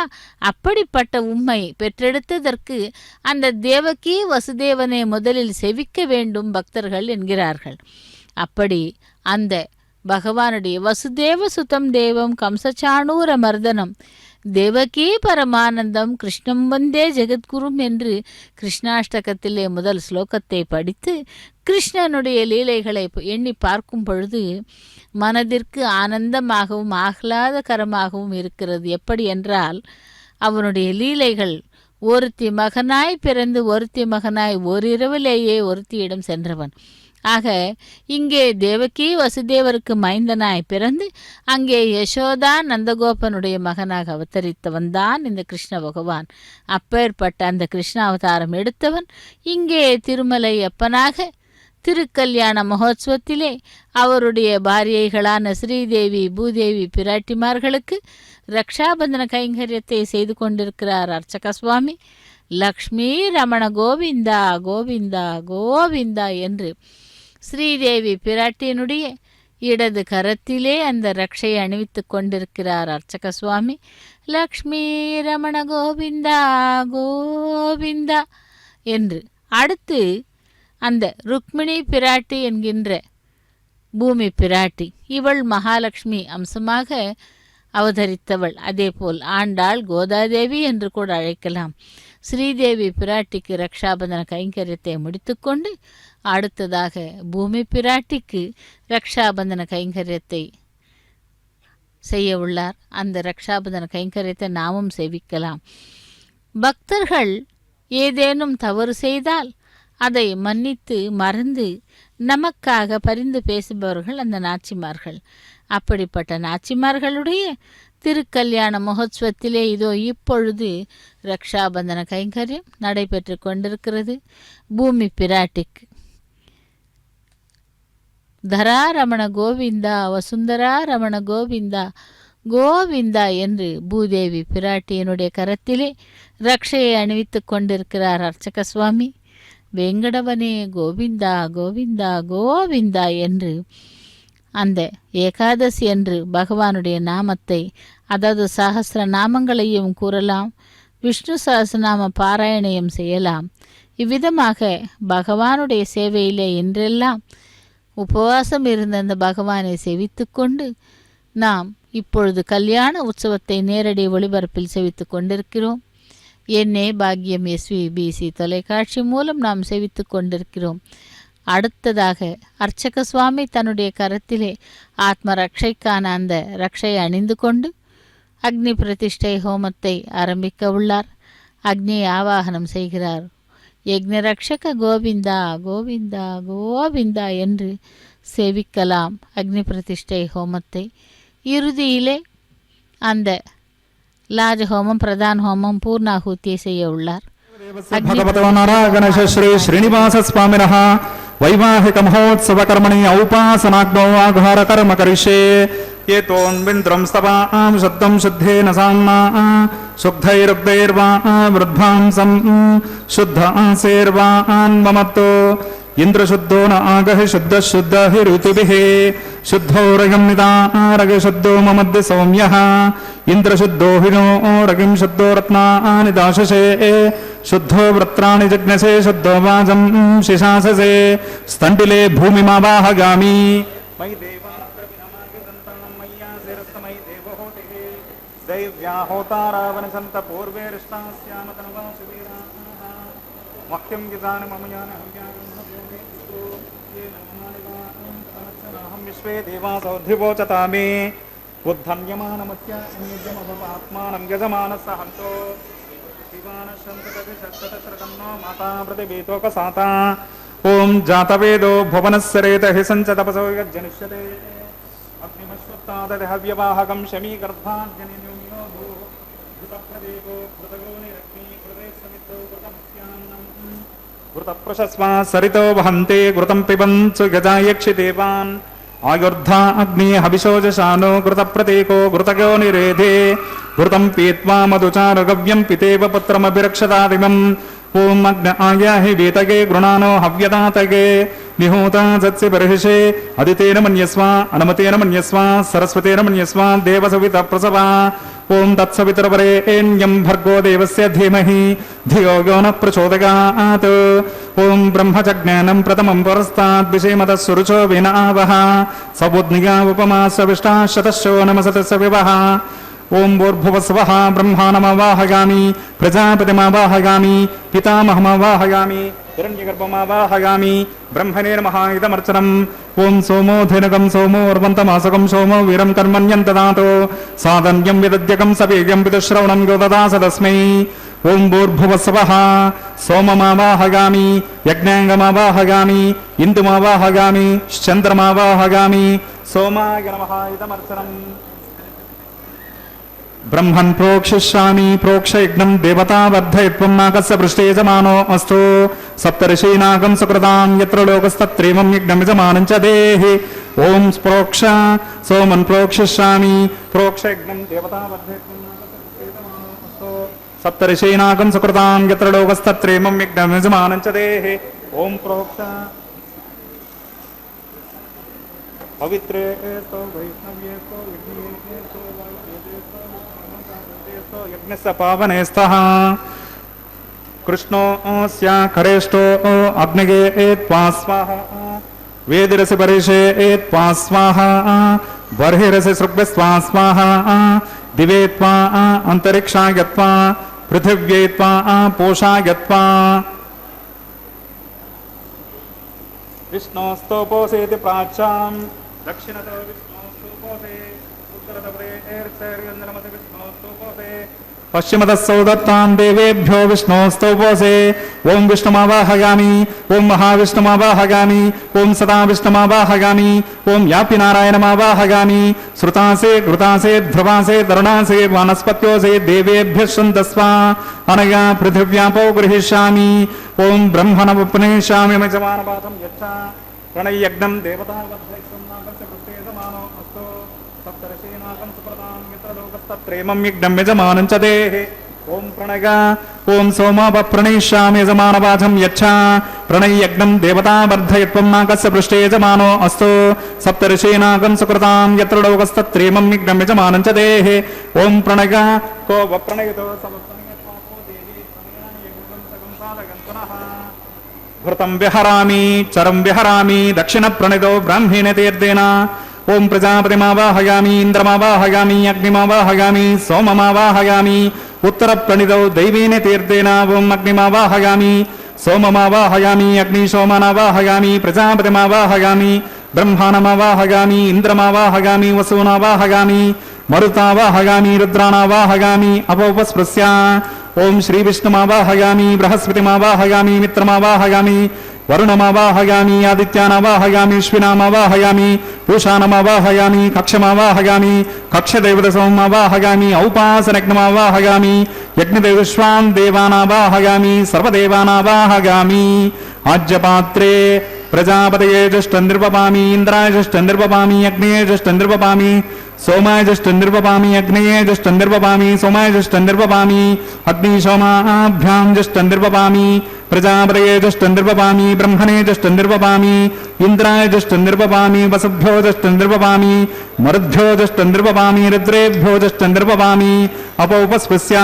அப்படிப்பட்ட உம்மை பெற்றெடுத்ததற்கு அந்த தேவகி வசுதேவனை முதலில் செவிக்க வேண்டும் பக்தர்கள் என்கிறார்கள். அப்படி அந்த பகவானுடைய வசுதேவ சுதம் தேவம் கம்சச்சாணூர மர்தனம் தேவகி பரமானந்தம் கிருஷ்ணம் வந்தே ஜெகத்குரும் என்று கிருஷ்ணாஷ்டகத்திலே முதல் ஸ்லோகத்தை படித்து கிருஷ்ணனுடைய லீலைகளை எண்ணி பார்க்கும் பொழுது மனதிற்கு ஆனந்தமாகவும் ஆஹ்லாதகரமாகவும் இருக்கிறது. எப்படி என்றால் அவனுடைய லீலைகள் ஒருத்தி மகனாய் பிறந்து ஒருத்தி மகனாய் ஓரிரவிலேயே ஒருத்தியிடம் சென்றவன். ஆக இங்கே தேவகி வசுதேவருக்கு மைந்தனாய் பிறந்து அங்கே யசோதா நந்தகோபனுடைய மகனாக அவதரித்தவன் தான் இந்த கிருஷ்ண பகவான். அப்பேற்பட்ட அந்த கிருஷ்ண அவதாரம் எடுத்தவன் இங்கே திருமலை அப்பனாக திருக்கல்யாண மகோத்சவத்திலே அவருடைய பாரியைகளான ஸ்ரீதேவி பூதேவி பிராட்டிமார்களுக்கு ரக்ஷாபந்தன கைங்கரியத்தை செய்து கொண்டிருக்கிறார் அர்ச்சக சுவாமி. லக்ஷ்மி ரமண கோவிந்தா கோவிந்தா கோவிந்தா என்று ஸ்ரீதேவி பிராட்டியினுடைய இடது கரத்திலே அந்த ரக்ஷையை அணிவித்து கொண்டிருக்கிறார் அர்ச்சக சுவாமி. லக்ஷ்மி ரமண கோவிந்தா கோவிந்தா என்று அடுத்து அந்த ருக்மிணி பிராட்டி என்கின்ற பூமி பிராட்டி, இவள் மகாலட்சுமி அம்சமாக அவதரித்தவள். அதேபோல் ஆண்டாள் கோதாதேவி என்று கூட அழைக்கலாம். ஸ்ரீதேவி பிராட்டிக்கு ரக்ஷாபந்தன கைங்கரியத்தை முடித்துக்கொண்டு அடுத்ததாக பூமி பிராட்டிக்கு ரக்ஷாபந்தன கைங்கரியத்தை செய்ய உள்ளார். அந்த ரக்ஷாபந்தன கைங்கரியத்தை நாமும் சேவிக்கலாம். பக்தர்கள் ஏதேனும் தவறு செய்தால் அதை மன்னித்து மறந்து நமக்காக பரிந்து பேசுபவர்கள் அந்த நாச்சிமார்கள். அப்படிப்பட்ட நாச்சிமார்களுடைய திருக்கல்யாண மகோத்சவத்திலே இதோ இப்பொழுது ரக்ஷாபந்தன கைங்கரியம் நடைபெற்று கொண்டிருக்கிறது. பூமி பிராட்டிக்கு தராரமண கோவிந்தா, வசுந்தரா ரமண கோவிந்தா கோவிந்தா என்று பூதேவி பிராட்டியனுடைய கரத்திலே ரக்ஷையை அணிவித்து கொண்டிருக்கிறார் அர்ச்சக சுவாமி. வெங்கடவனே கோவிந்தா கோவிந்தா கோவிந்தா என்று அந்த ஏகாதசி என்று பகவானுடைய நாமத்தை, அதாவது சஹஸ்ர நாமங்களையும் கூறலாம், விஷ்ணு சஹஸ்ரநாம பாராயணையும் செய்யலாம். இவ்விதமாக பகவானுடைய சேவையிலே இன்றெல்லாம் உபவாசம் இருந்த அந்த பகவானை செவித்து கொண்டு நாம் இப்பொழுது கல்யாண உற்சவத்தை நேரடி ஒளிபரப்பில் செவித்து கொண்டிருக்கிறோம். என்னே பாக்கியம் SVBC தொலைக்காட்சி மூலம் நாம் செவித்து கொண்டிருக்கிறோம். அடுத்ததாக அர்ச்சக சுவாமி தன்னுடைய கரத்திலே ஆத்ம ரக்ஷைக்கான அந்த ரக்ஷையை அணிந்து கொண்டு அக்னி பிரதிஷ்டை ஹோமத்தை ஆரம்பிக்க உள்ளார். அக்னியை ஆவாகனம் செய்கிறார். யக்ஞ ரக்ஷக கோவிந்தா கோவிந்தா கோவிந்தா என்று சேவிக்கலாம் அக்னி பிரதிஷ்டை ஹோமத்தை. இறுதியிலே அந்த லாஜஹோமம், பிரதான் ஹோமம், பூர்ணாஹூத்தியை செய்ய உள்ளார். గణేశ శ్రీ శ్రీనివాస స్వామిన వైవాహిక మహోత్సవ కర్మణి ఔపాసనాగ్నో ఆఘార కర్మ కరిష్యే. ఏతోన్వింద్రం స్తవాం శబ్దం శుద్ధేన సామ్నా శుద్ధైరుగ్ధైర్వా వృద్ధాంసం శుద్ధ ఆసేర్వాన్ మమత్తో ఇంద్రశుద్ధో న ఆగః శుద్ధ శుద్ధ హి ఋతుభిః శుద్ధో రగం నిదారగ శుద్ధో మమద్య సౌమ్యః ఇంద్రశుద్ధో హినో రగిం శుద్ధో రత్నాని దాశసే శుద్ధో వృత్రాణి జగ్నసే శుద్ధో వాజం శిశాససే స్థంటిలే భూమిమావాహగామి. మయి దేవాత్రవినమాగదంతామయ్యాసిరస్తమై దేవహోతిః దైవ్యాహోతారావన సంత పూర్వే రిష్టాస్యామతనవా సువీరాః మహ్యం గిదాన మమయాన హవ్యాన విశ్వే దేవాసౌద్ధివోచతామే ఉద్ధన్యమానమత్యాత్మానం యజమానస్సహంతో శివానశంతకవిశత్తతశ్రతన్నో మాతా ప్రతివేతోపసాతా. ఓం జాతవేదో భువనస్సరేత హి సంచ తపసో యజ్జనిష్యతే అగ్నిమశ్వత్తాదతి హవ్యవాహకం శమీగర్భాజ్జనిన్యో భూతప్రదేకో కృతగోనిరగ్ని కృతే సమితో కృతమస్యాన్నం కృతప్రశస్వా సరితో వహంతే కృతం పిబంచు గజాయక్షిదేవాన్ ఆయుర్ధా అగ్ని హవిశోజశానో కృత ప్రతీకో కృతగో నిరేధే కృతం పీత్వా మధుచారుగవ్యం పితేవ పుత్రమభిరక్షతాదిమం. ఓం అగ్న ఆయాహి వీతగే గృణానో హవ్యదాతగే నిహూతా సత్సి బర్హిషే అదితేన మన్యస్వ అనుమతేన మన్యస్వ సరస్వతేన మన్యస్వ దేవసవిత ప్రసవా. ఓం తత్సవితుర్వరేణ్యం భర్గో దేవస్య ధీమహి ధియో యో న ప్రచోదయాత్. ఓం బ్రహ్మజ్ఞానం ప్రథమం పురస్తాద్ విషేమతః సురుచో వినావః సబుద్నిగా ఉపమా సవిష్టా శతశో నమసతస్య వివః. ఓం భూర్భువస్వః బ్రహ్మాణమావాహయామి ప్రజాపతిమావాహయామి పితామహమావాహయామి హిరణ్యగర్భమావాహయామి బ్రహ్మణే నమః ఇదమర్చనం. ఓం సోమో ధేనుకం సోమోర్వంతమాసకం సోమో వీరం కర్మణ్యం దదాతు సాధన్యం విదద్యకం సవేగం విదుశ్రవణం యో దదాస తస్మై. ఓం భూర్భువస్వః సోమమావాహయామి యజ్ఞాంగమావాహయామి ఇందుమావాహయామి చంద్రమావాహయామి సోమాయ నమః ఇదమర్చనం. బ్రహ్మన్ ప్రోక్షిష్యామి ప్రోక్షయజ్ఞం దేవతా వర్ధయత్వం నాగస్య పృష్ఠే యజమానో అస్తు. సప్తర్షీనాగం సుకృతాం యత్ర లోకస్తత్రేవం యజ్ఞం యజమానం చ దేహి. ఓం ప్రోక్ష సోమన్ ప్రోక్షిష్యామి ప్రోక్షయజ్ఞం దేవతా వర్ధయత్వం నాగస్య పృష్ఠే యజమానో అస్తు. సప్తర్షీనాగం సుకృతాం యత్ర లోకస్తత్రేవం యజ్ఞం యజమానం చ దేహి. ఓం ప్రోక్ష పవిత్రే తో వైష్ణవ్యే తో యజ్ఞే తో యజ్ఞస్య పావనే స్తః. కృష్ణోస్య కరేష్టో అగ్నిగే త్వా స్వాహా వేదిరసి పరిషే త్వా స్వాహా బర్హిరసి సృగ్స్వా స్వాహా దివే త్వా అంతరిక్షాయ త్వా పృథివ్యే త్వా పోషాయ త్వా. విష్ణోస్తోపోసేతి ప్రాచ్యాం దక్షిణతో విష్ణోస్తోపోసే ఉత్తరతో విష్ణోస్తోపోసే पश्चिमतः दत्तां देवेभ्यो विष्णोस्तौपोसे ओं विष्णुमावाहयामि ओं महाविष्णुमावाहयामि ओं सदा विष्णुमावाहयामि ओं यापि नारायणमावाहयामि श्रुतासे कृतासे ध्रुवासे तरुणासे वनस्पत्योसे देवेभ्यः शन्दस्वा अनया पृथिव्यापो गृहीष्यामि ओं ब्रह्मणमुपनेष्यामि यजमानपादं यच्छ प्रणययज्ञं देवतावद्धैस्सन्नागस्य कृते समानो अस्तु सप्तर्षीनागं सुप्रदां यत्र लोकस्तत्प्रेमं यज्ञं यजमानं च देः ओं प्रणय ओं सोमापप्रणयिष्यामि यजमानवाचं यच्छ प्रणययज्ञं देवतावर्धयत्वं नागस्य पृष्ठे यजमानो अस्तु सप्तर्षीनागं सुकृतां यत्र लोकस्तत्प्रेमं यज्ञं यजमानं च देः ओं प्रणय को वप्रणयतो समप्रणयत्वाको देहि प्रणयानि यज्ञं सगं साधकं पुनः घृतं विहरामि चरं विहरामि दक्षिणप्रणितो ब्राह्मेण तीर्थेन ओं प्रजापतिमावाहयामि इन्द्रमावाहयामि अग्निमावाहयामि सोममावाहयामि उत्तरप्रणितो दैवेन तीर्थेन ओं अग्निमावाहयामि सोममावाहयामि अग्निशोमनावाहयामि प्रजापतिमावाहयामि ब्रह्माणमावाहयामि इन्द्रमावाहयामि वसूनावाहयामि मरुतावाहयामि रुद्राणावाहयामि अपोपस्पृश्य ओं श्रीविष्णुमावाहयामि बृहस्पतिमावाहयामि मित्रमावाहयामि वरुणमावाहयामि आदित्यानावाहयामि अश्विनामावाहयामि पूषाणमावाहयामि कक्षमावाहयामि कक्षदेवतसोमावाहयामि औपासनग्नमावाहयामि यज्ञदेवश्वान् देवानावाहयामि सर्वदेवानावाहयामि आज्यपात्रे प्रजापतये जुष्टं निर्वपामि इन्द्राय जुष्टं निर्वपामि अग्नये जुष्टं निर्वपामि सोमाय जुष्टं निर्वपामि अग्नये जुष्टं निर्वपामि सोमाय जुष्टं निर्वपामि अग्निशोमाभ्यां जुष्टं निर्वपामि प्रजापतये जुष्टं निर्वपामि ब्रह्मणे जुष्टं निर्वपामि इन्द्राय जुष्टं निर्वपामि वसुभ्यो जुष्टं निर्वपामि मरुद्भ्यो जुष्टं निर्वपामि रुद्रेभ्यो जुष्टं निर्वपामि अपोपस्पृश्य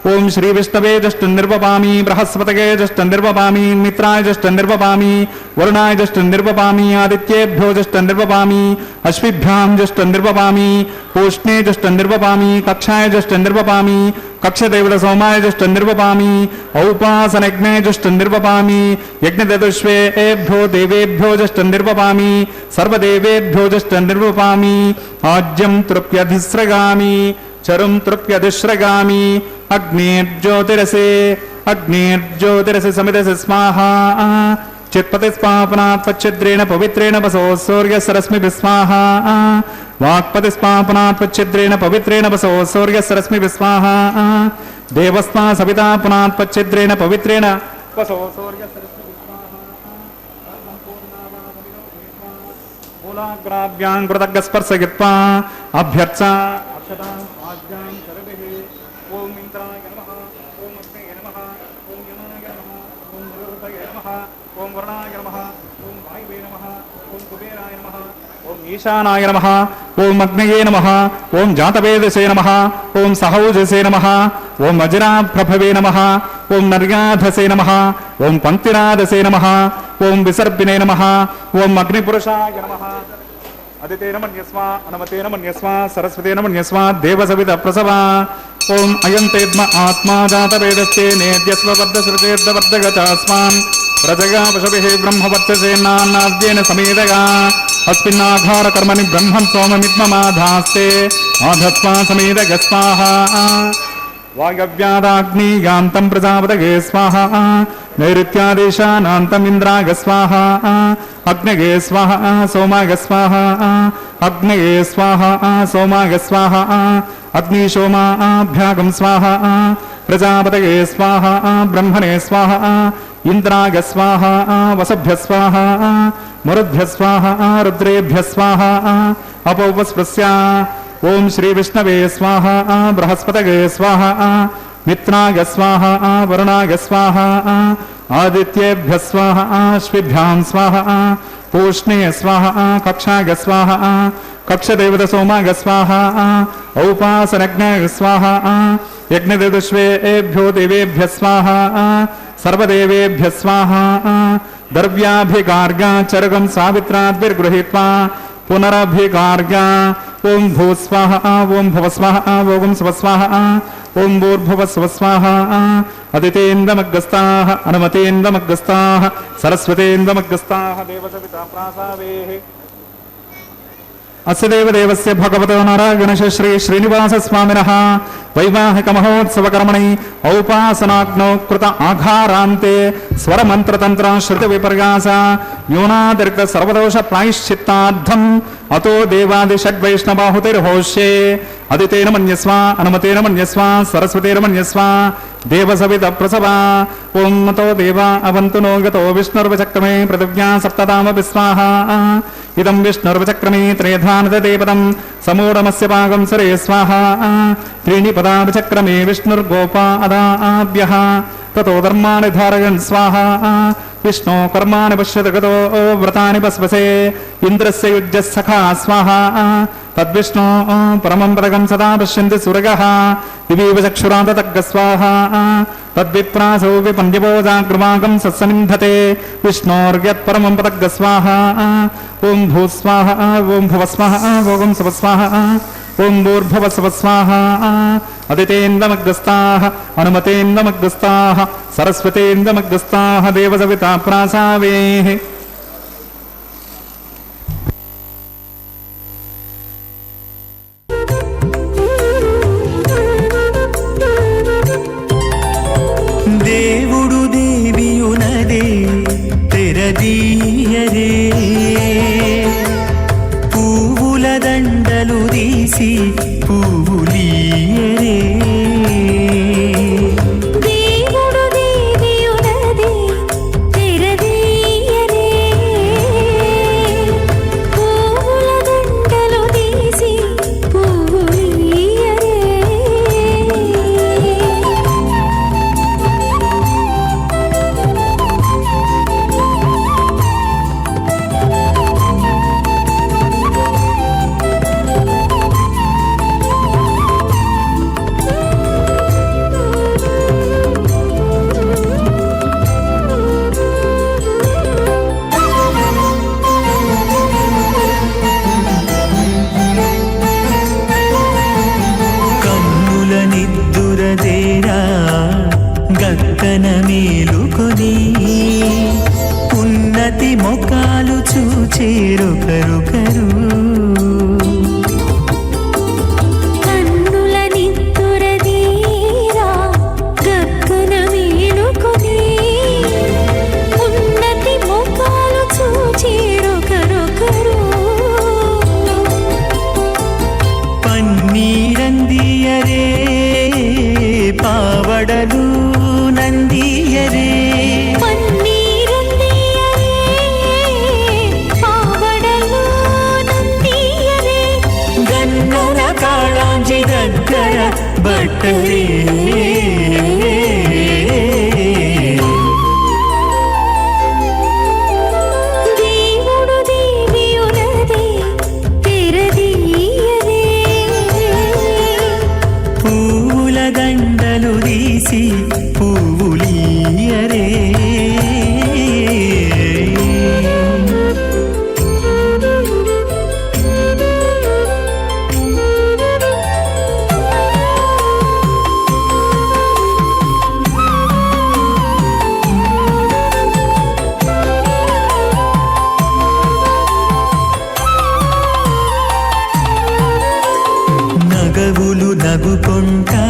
ओं श्रीविष्णवे जुष्टं निर्वपामि बृहस्पतये जुष्टं निर्वपामि मित्राय जुष्टं निर्वपामि वरुणाय जुष्टं निर्वपामि आदित्येभ्यो जुष्टं निर्वपामि अश्विभ्यां जुष्टं निर्वपामि पूष्णे जुष्टं निर्वपामि कक्षाय जुष्टं निर्वपामि कक्षदेवतसोमाय जुष्टं निर्वपामि औपासनयज्ञे जुष्टं निर्वपामि यज्ञददुष्वेभ्यो देवेभ्यो जुष्टं निर्वपामि सर्वदेवेभ्यो जुष्टं निर्वपामि आज्यं तृप्यधिस्रगामि चरुं तृप्यधिस्रगामि अग्निर्ज्योतिरसे समितसे स्वाहा चित्पतिस्पापनात् पच्छिद्रेण पवित्रेण वसो सूर्यस्रश्मिभिः स्वाहा वाक्पतिस्पापनात् पच्छिद्रेण पवित्रेण वसो सूर्यस्रश्मिभिः स्वाहा देवस्मा सविता पुनात् पच्छिद्रेण पवित्रेण वसो सूर्यस्रश्मिभिः स्वाहा मूलाग्राभ्यां कृतज्ञस्पर्शयित्वा अभ्यर्चा अक्षताम् आज्ञां शरभिः ओं इन्द्राय नमः ओं अग्नये नमः ओं यमाय नमः ओं निरुद्धये नमः ओं वरुणाय नमः ओं वायुवे नमः ओं कुबेराय नमः ओं ईशानाय नमः ओं अग्नये नमः ओं जातवेदसे नमः ओं सहौजसे नमः ओं अजराप्रभवे नमः ओं नर्याधसे नमः ओं पङ्क्तिराधसे नमः ओं विसर्पिणे नमः ओं अग्निपुरुषाय नमः अदितेन मन्यस्वा अनमतेन मन्यस्वा सरस्वतेन मन्यस्वा देवसविता प्रसवा ओं अयन्तेद्म आत्मा जातवेदस्ते नेद्यस्व वर्धश्रुतेर्दवर्धगतास्मान् प्रजया पशुभिः ब्रह्मवर्चसेनान्नाद्येन समेदया अस्मिन्नाघारकर्मणि ब्रह्मं सोममित्ममाधास्ते आधस्वा समेदगस्वाहा वायव्यादाग्निगान्तं प्रजापतये स्वाहा नैऋत्यादेशानान्तम् इन्द्राय स्वाहा अग्नये स्वाहा सोमाय स्वाहा अग्नये स्वाहा सोमाय स्वाहा अग्निशोमाभ्यागं स्वाहा प्रजापतये स्वाहा ब्रह्मणे स्वाहा इन्द्राय स्वाहा वसुभ्यः स्वाहा मरुद्भ्यः स्वाहा रुद्रेभ्यः स्वाहा अपोपस्पृश्य ओं श्रीविष्णवे स्वाहा बृहस्पतये स्वाहा मित्राय स्वाहा वरुणाय स्वाहा आदित्येभ्यः स्वाहा अश्विभ्यां स्वाहा पूष्णे स्वाहा कक्षाय स्वाहा कक्षदेवतसोमाय स्वाहा औपासनज्ञाय स्वाहा यज्ञदेवश्वेभ्यो देवेभ्यः स्वाहा सर्वदेवेभ्यः स्वाहा द्रव्याभिगार्ग्या चरगं सावित्राद्भिर्गृहीत्वा पुनरभिगार्ग्या ओं भूस्वाहा ओं भवस्वाहा ओं स्वस्वाहा ओं भूर्भुवस्वस्वाहा अदितेन्दमग्गस्ताः अनुमतेन्दमग्गस्ताः सरस्वतेन्दमग्गस्ताः देवसविता प्रासावेः अस्य देवदेवस्य भगवतो नारायणस्य श्री श्रीनिवास स्वामिनः वैवाहिक महोत्सवकर्मणि औपासनाग्नौ कृत आघारान्ते स्वरमन्त्रतन्त्र श्रुतिविपर्यास न्यूनातिरिक्त सर्वदोष प्रायश्चित्तार्थम् अतो देवादिषड्वैष्णवाहुतिर्होष्ये अदितेन मन्यस्व अनुमतेन मन्यस्व सरस्वतेन मन्यस्व देवसवित प्रसवा ओं मतो देवा अवन्तु नो गतो विष्णुर्वचक्रमे पृथिव्या सप्तदामपि स्वाहा इदं विष्णुर्वचक्रमे त्रेधानददेपदं समूढमस्य पाकं सरे स्वाहा त्रीणि पदाविचक्रमे विष्णुर्गोपा अदाभ्यः ततो धर्माणि धारयन् स्वाहा विष्णो कर्माणि पश्यति गतो व्रतानि पस्पसे इन्द्रस्य युज्यः सखा स्वाहा तद्विष्णो परमं पदकं सदा पश्यन्ति सुरगः दिवीव चक्षुरान्ततग्गः स्वाहा तद्विप्रासौ विपन्यपोजाग्रमागं सत्समिन्धते विष्णोर्यत्परमं पदग्गः स्वाहा ॐ भूस्वाहा ॐ भुवस्वाहा ॐ सवस्वाहा ॐ भूर्भुवस्वस्वाहा अदितेन्दमग्रस्ताः अनुमतेन्दमग्रस्ताः सरस्वतेन्दमग्रस्ताः देवसविता प्रासावेः దేవుడు దేవియునదే తెరదీయరే పువ్వుల దండలు తీసి పువ్వులీయరే దేవుడు దేవియునదే తెరదీయరే పువ్వుల దండలు తీసి పువ్వులీయరే కన్నుల నిద్దురదేరా గక్కన మేలుకొని ఉన్నతి మొకాలు చూచేరొకరొకరు కన్నుల నిద్దురదీరా గక్కన మేలుకొని ఉన్నతి ముఖాలు చూచేరొకరొకరు పన్నీరందియరే పావడలు నందియరే పన్నీరందియరే పావడలు నందియరే గన్నర కాళాంజి దగ్గర బట్టలే దేవుడు దేవియునదే తెరదీయరే పువ్వుల దండలు తీసి పువ్వులీయరే నగవులు నగుకొంటా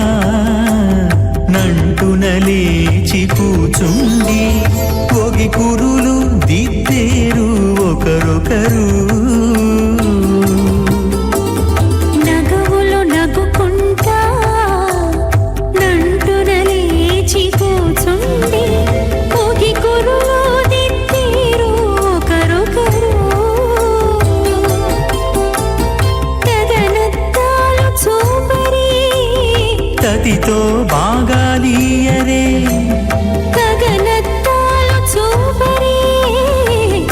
నంటున లేచి కూచుండి పొగి కురులు దిద్దేరు ఒకరొకరు నగవులు నగుకుంటా నంటున లేచి కూచుండి పొగి కురులు దిద్దేరు ఒకరొకరు తదనత్తాలు చూపరి తతితో బాగాలీయరే తగనత్తాలు చూపరి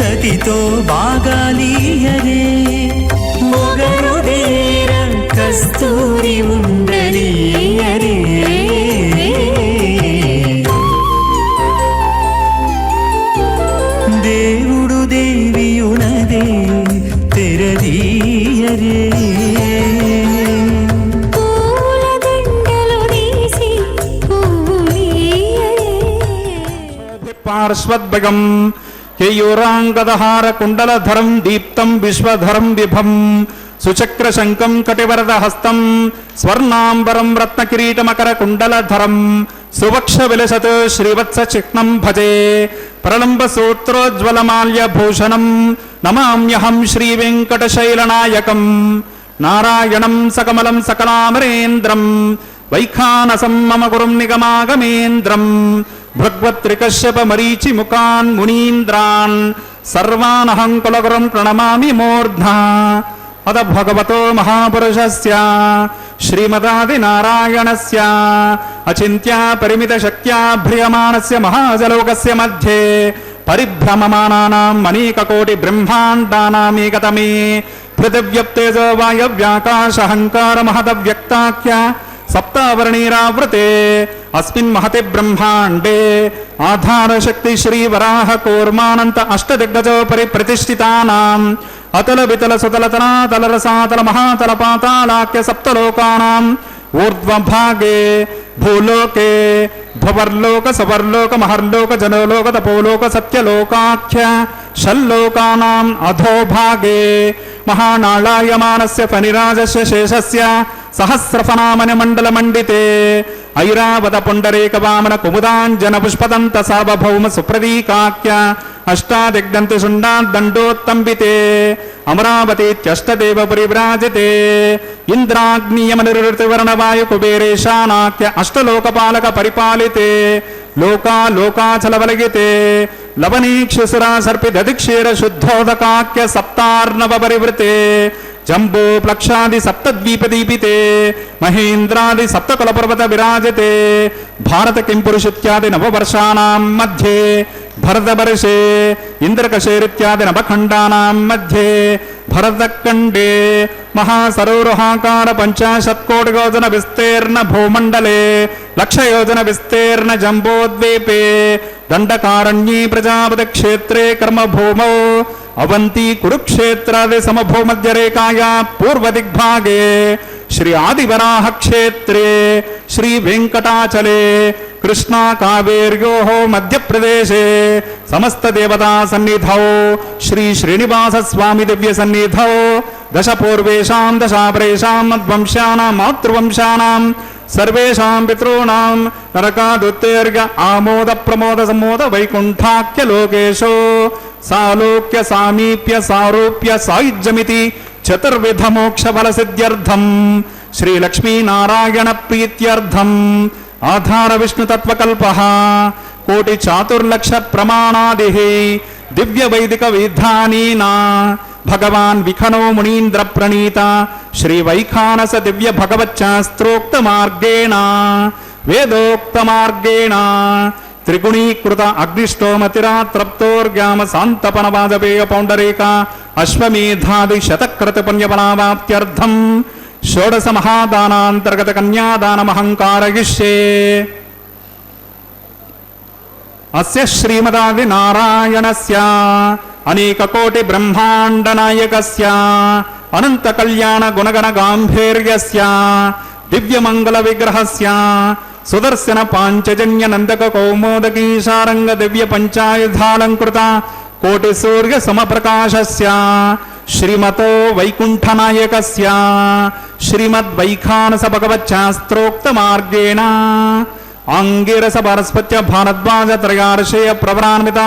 తతితో బాగాలీయరే మొగరుదేర కస్తూరి ఉండలీయరే దేవుడు దేవియునదే తెరదీయరే పూల దండలు తీసి పువ్వులీయరే పార్శ్వద్భగం కేయూరాంగదహార కుండలధరం దీప్తం విశ్వధరం విభం సుచక్ర శంఖం కటివరద హస్తం స్వర్ణాంబరం రత్నకిరీటమకర కుండలధరం సువక్ష విలసత్ శ్రీవత్స చిహ్నం భజే ప్రలంబ సూత్రోజ్వలమాల్య భూషణం నమామ్యహం శ్రీ వెంకటశైలనాయకం నారాయణం సకమలం సకలామరేంద్రం వైఖానసం మమ గురుం నిగమాగమేంద్రం భగవత్రికశ్యప మరీచి ముఖాన్ మునీంద్రాన్ సర్వానహం కులగురం ప్రణమామి మూర్ధ్నా అద భగవతో మహాపురుషస్య శ్రీమదాది నారాయణస్య అచింత్య పరిమిత శక్త్యా భ్రియమాణస్య మహాజలోకస్య మధ్యే పరిభ్రమమానానాం అనేకకోటి బ్రహ్మాండానామేకతమే పృథివ్యప్తేజో వాయవ్యాకాశహంకార మహదవ్యక్తాఖ్య సప్తావరణీరావృతే అస్మిన్ మహతి బ్రహ్మాండే ఆధారశక్తి శ్రీ వరాహ కూర్మానంత అష్టదిగ్గజోపరి ప్రతిష్ఠితానాం అతల వితల సుతల తనాతల రసాతల మహాతల పాతాళాఖ్య సప్తలోకానాం ఊర్ధ్వభాగే భూలోకే భవర్లోక సవర్లోక మహర్లోక జనలోక తపోలోక సత్యలోకాఖ్య షల్లోకానాం అధోభాగే మహానాళాయమానస్య ఫణిరాజస్య శేషస్య సహస్రఫనామని మండల మండితే ఐరావత పుండరీక వామన కుముదాంజన పుష్పదంత సార్వభౌమ సుప్రదీకాఖ్య అష్టాదిగ్దంతి శుండాదండోత్తంబితే అమరావతీత్యష్టదేవ పరివ్రాజితే ఇంద్రాగ్నియమనిర్వర్ణ వాయు కుబేరేశానాఖ్య అష్టలోకపాలక పరిపాలితే లోకాలోకాచలవలగితే లవనీక్షుసురా సర్పి దదిక్షీర శుద్ధోదకాఖ్య సప్తార్ణవ పరివృతే జంబో ప్లక్షాది సప్తద్వీపదీపితే మహేంద్రాది సప్తకులపర్వత విరాజతే భారత కింపురుషిత్యాది నవవర్షాణాం మధ్యే భరతవర్షే ఇంద్రకశేరిత్యాది నవఖండానాం మధ్యే భరతఖండే మహాసరోరుహాకార 50 యోజన విస్తీర్ణ భూమండలే 1,00,000 యోజన విస్తీర్ణ జంబోద్వీపే దండకారణ్యే ప్రజాపతి క్షేత్రే కర్మభూమౌ అవంతి కురుక్షేత్రాది సమభూమధ్యరేఖాయా పూర్వదిగ్భాగే శ్రీ ఆదివరాహ క్షేత్రే శ్రీ వెంకటాచలే కృష్ణా కావేర్యోః మధ్యప్రదేశే సమస్త దేవతా సన్నిధౌ శ్రీ శ్రీనివాస స్వామి దివ్య సన్నిధౌ దశ పూర్వేషాం దశాపరేషాం మద్వంశానాం మాతృవంశానాం సర్వేషాం పితॄణాం నరకాదుత్తేర్గ ఆమోద ప్రమోద సమోద వైకుంఠాఖ్య లోకేశో సాలోక్య సామీప్య సారూప్య సాయుజ్యమితి చతుర్విధ మోక్ష ఫల సిద్ధ్యర్థం శ్రీ లక్ష్మీ నారాయణ ప్రీత్యర్థం ఆధార విష్ణు తత్వకల్పః కోటి చాతుర్లక్ష ప్రమాణాది దివ్య వైదిక విధానీనా భగవాన్ విఖనో మునీంద్ర ప్రణీత శ్రీ వైఖానస దివ్య భగవచ్చాస్త్రోక్త మార్గేణ వేదోక్త మార్గేణ త్రిగుణీకృత అగ్నిష్టోమతిరాత్రప్తోర్గ్యామ సాంతపన వాజపేయ పౌండరీక అశ్వమేధాది శతక్రత పుణ్యఫలావాప్త్యర్థం షోడశ మహాదానాంతర్గత కన్యాదానమహంకారయిష్యే. అస్య శ్రీమదాది నారాయణస్య అనేక కోటి బ్రహ్మాండ నాయకస్య అనంత కళ్యాణ గుణగణ గాంభీర్యస్య దివ్య మంగళ విగ్రహస్య సుదర్శన పాంచజన్య నందక కౌమోదకీ సారంగ దివ్య పంచాయుధాలంకృత కోటి సూర్య సమప్రకాశస్య శ్రీమతో వైకుంఠనాయకస్య శ్రీమద్వైఖానస భగవచ్చాస్త్రోక్త మార్గేణ ఆంగిరస పారస్పత్య భారద్వాజ త్రయార్షేయ ప్రవరాన్విత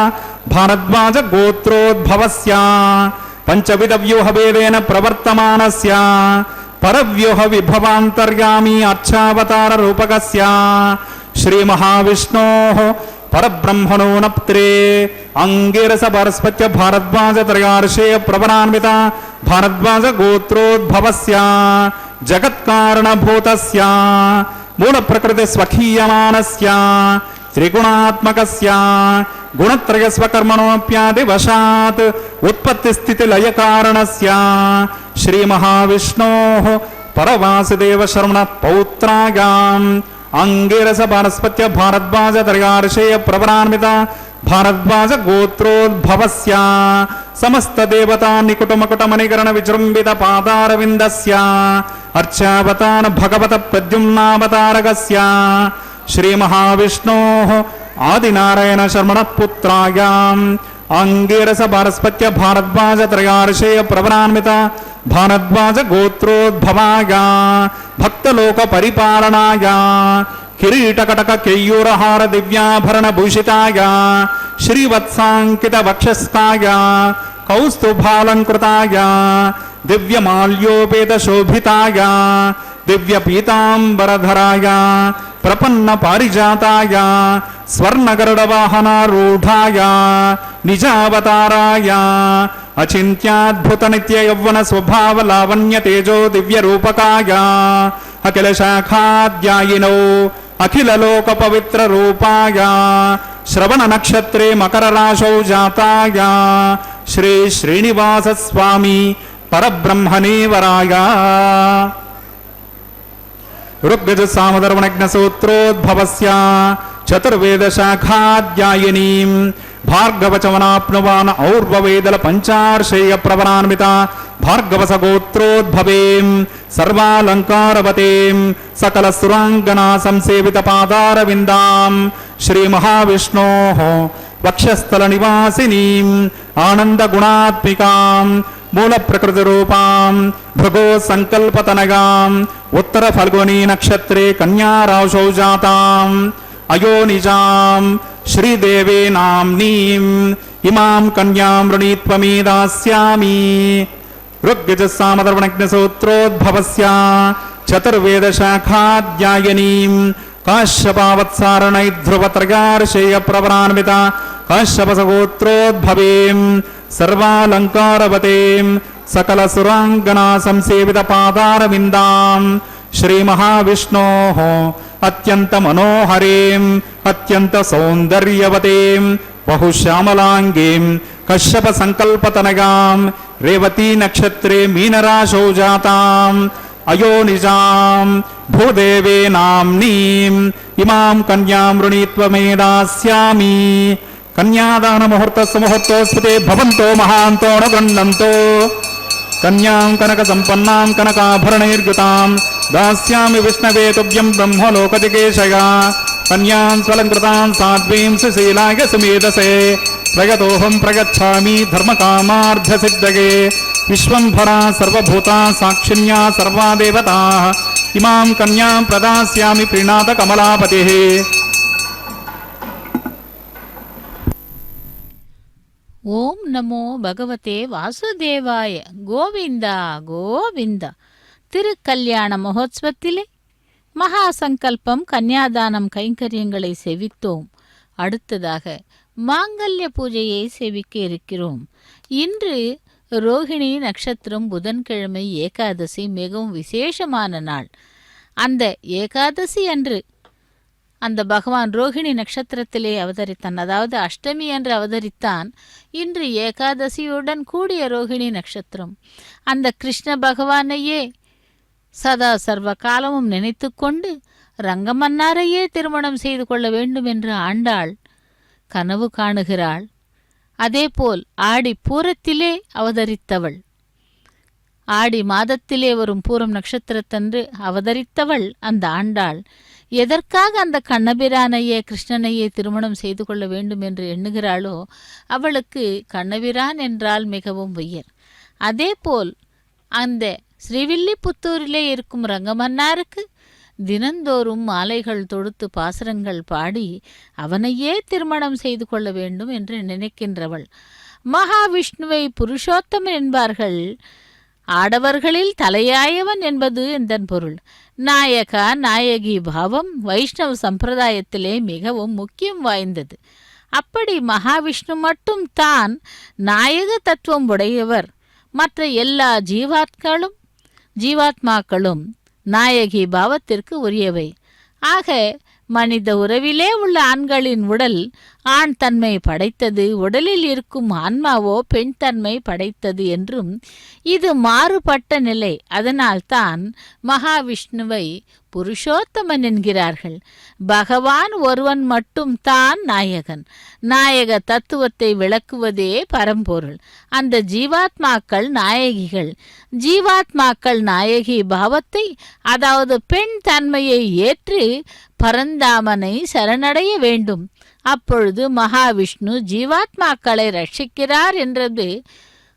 భారద్వాజ గోత్రోద్భవస్య పంచవిధ వ్యూహ భేదేన ప్రవర్తమానస్య పరవ్యూహ విభవాంతర్యామి అర్చావతార రూపకస్య శ్రీ మహావిష్ణోః పరబ్రహ్మణో నప్త్రే అంగిరస పారస్పత్య భారద్వాజ త్రయార్షేయ ప్రవరాన్విత భారద్వాజ గోత్రోద్భవస్య జగత్కారణభూతస్య మూల ప్రకృతి స్వకీయమానస్య త్రిగుణాత్మకస్య గుణత్రయ స్వకర్మణోప్యాది వశాత్ ఉత్పత్తి స్థితి లయ కారణస్య శ్రీ మహావిష్ణోః పరవాసుదేవ శర్మణ పౌత్రాయాం అంగిరస పారస్పత్య భారద్వాజ త్రయార్షేయ ప్రవరాన్విత భారద్వాజ గోత్రోద్భవస్య సమస్త దేవతా నికుటమకుట మణికరణ విజృంభిత పాదారవిందస్య అర్చావతార భగవత ప్రద్యుమ్నావతారకస్య శ్రీ మహావిష్ణోః ఆదినారాయణ శర్మణ పుత్రాయాం अंगीरस भारस्पत्य भारद्वाज त्रयार्षेय प्रवरान्विता भारद्वाज गोत्रोद्भवाय भक्तलोक परिपालनाय किरीटकटक केयूरहार दिव्याभरण भूषिताय श्रीवत्सांकित वक्षस्थाय कौस्तुभालंकृताय दिव्यमाल्योपेत शोभिताय दिव्य पीतांबरधराय प्रपन्न पारिजाताय स्वर्णगरुडवाहनारूढाय निजावताराय अचिन्त्याद्भुत नित्य यौवन स्वभाव लावण्य तेजो दिव्य रूपकाय अखिल शाखाध्यायिनो अखिल लोक पवित्र रूपाय श्रवण नक्षत्रे मकर राशौ जाताय श्री श्रीनिवास स्वामी परब्रह्मणे वराय ऋग्यज सामधर्मज्ञ सूत्रोद्भवस्य चतुर्वेद शाखाध्यायिनीं भार्गवचमनाप्नुवान् और्ववेदल पंचार्षेय प्रवरान्विता भार्गवस गोत्रोद्भवें सर्वालंकारवतीं सकल सुरांगना संसेवित पादारविन्दां श्री महाविष्णोः वक्षस्थल निवासिनीं आनंद गुणात्मिकां मूल प्रकृति रूपां भृगो संकल्पतनगां उत्तर फल्गुनी नक्षत्रे कन्या राशौ जातां अयोनिजां श्रीदेवे नाम्नीं इमां कन्यां वृणीत्वमे दास्यामि ऋग्यज सामधर्मज्ञ सूत्रोद्भवस्य चतुर्वेद शाखाध्यायिनीं काश्यपावत्सारणै ध्रुवत्रयार्षेय प्रवरान्विता काश्यपस गोत्रोद्भवें सर्वालंकारवतीं सकल सुरांगना संसेवित पादारविन्दां श्री महाविष्णोः अत्यंत मनोहरीं अत्यंत सौंदर्यवतीं बहुश्यामलांगीं कश्यप संकल्पतनगां रेवती नक्षत्रे मीनराशौ जातां अयोनिजां भूदेवे नाम्नीं इमां कन्यां वृणीत्वमे दास्यामि कन्यादान मुहूर्त मुहूर्तोस्पते भवन्तो महान्तो न गृह्णन्तो कन्यां कनक संपन्नां कनकाभरणैर्युतां दास्यामि विष्णवे तुभ्यं ब्रह्मलोकजिगेशया कन्यां स्वलंकृतां साध्वीं सुशीलाय सुमेधसे प्रयतोऽहं प्रगच्छामि धर्मकामार्थसिद्धये विश्वंभरा सर्वभूता साक्षिण्या सर्वा देवताः इमां कन्यां प्रदास्यामि प्रीणात कमलापतिः ஓம் நமோ பகவதே வாசுதேவாய கோவிந்தா கோவிந்தா. திருக்கல்யாண மகோத்சவத்திலே மகா சங்கல்பம் கன்யாதானம் கைங்கரியங்களை செவித்தோம். அடுத்ததாக மாங்கல்ய பூஜையை செவிக்க இருக்கிறோம். இன்று ரோகிணி நட்சத்திரம், புதன்கிழமை, ஏகாதசி, மிகவும் விசேஷமான நாள். அந்த ஏகாதசி அன்று அந்த பகவான் ரோகிணி நட்சத்திரத்திலே அவதரித்தான், அதாவது அஷ்டமி என்று அவதரித்தான். இன்று ஏகாதசியுடன் கூடிய ரோகிணி நட்சத்திரம். அந்த கிருஷ்ண பகவானையே சதா சர்வ காலமும் நினைத்து கொண்டு ரங்கமன்னாரையே திருமணம் செய்து கொள்ள வேண்டும் என்று ஆண்டாள் கனவு காணுகிறாள். அதேபோல் ஆடி பூரத்திலே அவதரித்தவள், ஆடி மாதத்திலே வரும் பூரம் நட்சத்திரத்தன்று அவதரித்தவள் அந்த ஆண்டாள் எதற்காக அந்த கண்ணபிரானையே கிருஷ்ணனையே திருமணம் செய்து கொள்ள வேண்டும் என்று எண்ணுகிறாளோ அவளுக்கு கண்ணபிரான் என்றால் மிகவும் உயர். அதேபோல் அந்த ஸ்ரீவில்லிபுத்தூரிலே இருக்கும் ரங்கமன்னாருக்கு தினந்தோறும் மாலைகள் தொடுத்து பாசுரங்கள் பாடி அவனையே திருமணம் செய்து கொள்ள வேண்டும் என்று நினைக்கின்றவள். மகாவிஷ்ணுவை புருஷோத்தமன் என்பார்கள். ஆடவர்களில் தலையாயவன் என்பது இதன் பொருள். நாயகா நாயகி பாவம் வைஷ்ணவ சம்பிரதாயத்திலே மிகவும் முக்கியம் வாய்ந்தது. அப்படி மகாவிஷ்ணு மட்டும் தான் நாயக தத்துவம் உடையவர். மற்ற எல்லா ஜீவாத்மாக்களும் நாயகி பாவத்திற்கு உரியவை. ஆக மனித உறவிலே உள்ள ஆண்களின் உடல் ஆண் தன்மை படைத்தது, உடலில் இருக்கும் ஆன்மாவோ பெண் தன்மை படைத்தது என்றும் இது மாறுபட்ட நிலை. அதனால்தான் மகாவிஷ்ணுவை புருஷோத்தமன் என்கிறார்கள். பகவான் ஒருவன் மட்டும் தான் நாயகன். நாயக தத்துவத்தை விளக்குவதே பரம்பொருள். அந்த ஜீவாத்மாக்கள் நாயகிகள். ஜீவாத்மாக்கள் நாயகி பாவத்தை, அதாவது பெண் தன்மையை ஏற்று பரந்தாமனை சரணடைய வேண்டும். அப்பொழுது மகாவிஷ்ணு ஜீவாத்மாக்களை ரட்சிக்கிறார் என்றது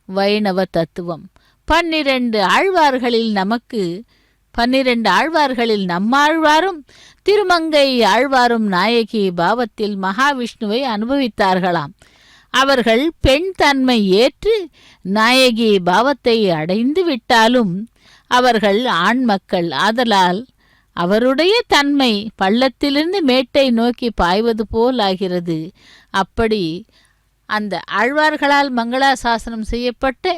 வைணவ தத்துவம். 12 ஆழ்வார்களில் நம்மாழ்வாரும் திருமங்கை ஆழ்வாரும் நாயகி பாவத்தில் மகாவிஷ்ணுவை அனுபவித்தார்களாம். அவர்கள் பெண் தன்மை ஏற்று நாயகி பாவத்தை அடைந்து விட்டாலும் அவர்கள் ஆண் மக்கள். ஆதலால் அவருடைய தன்மை பள்ளத்திலிருந்து மேட்டை நோக்கி பாய்வது போல் ஆகிறது. அப்படி அந்த ஆழ்வார்களால் மங்களாசாசனம் செய்யப்பட்ட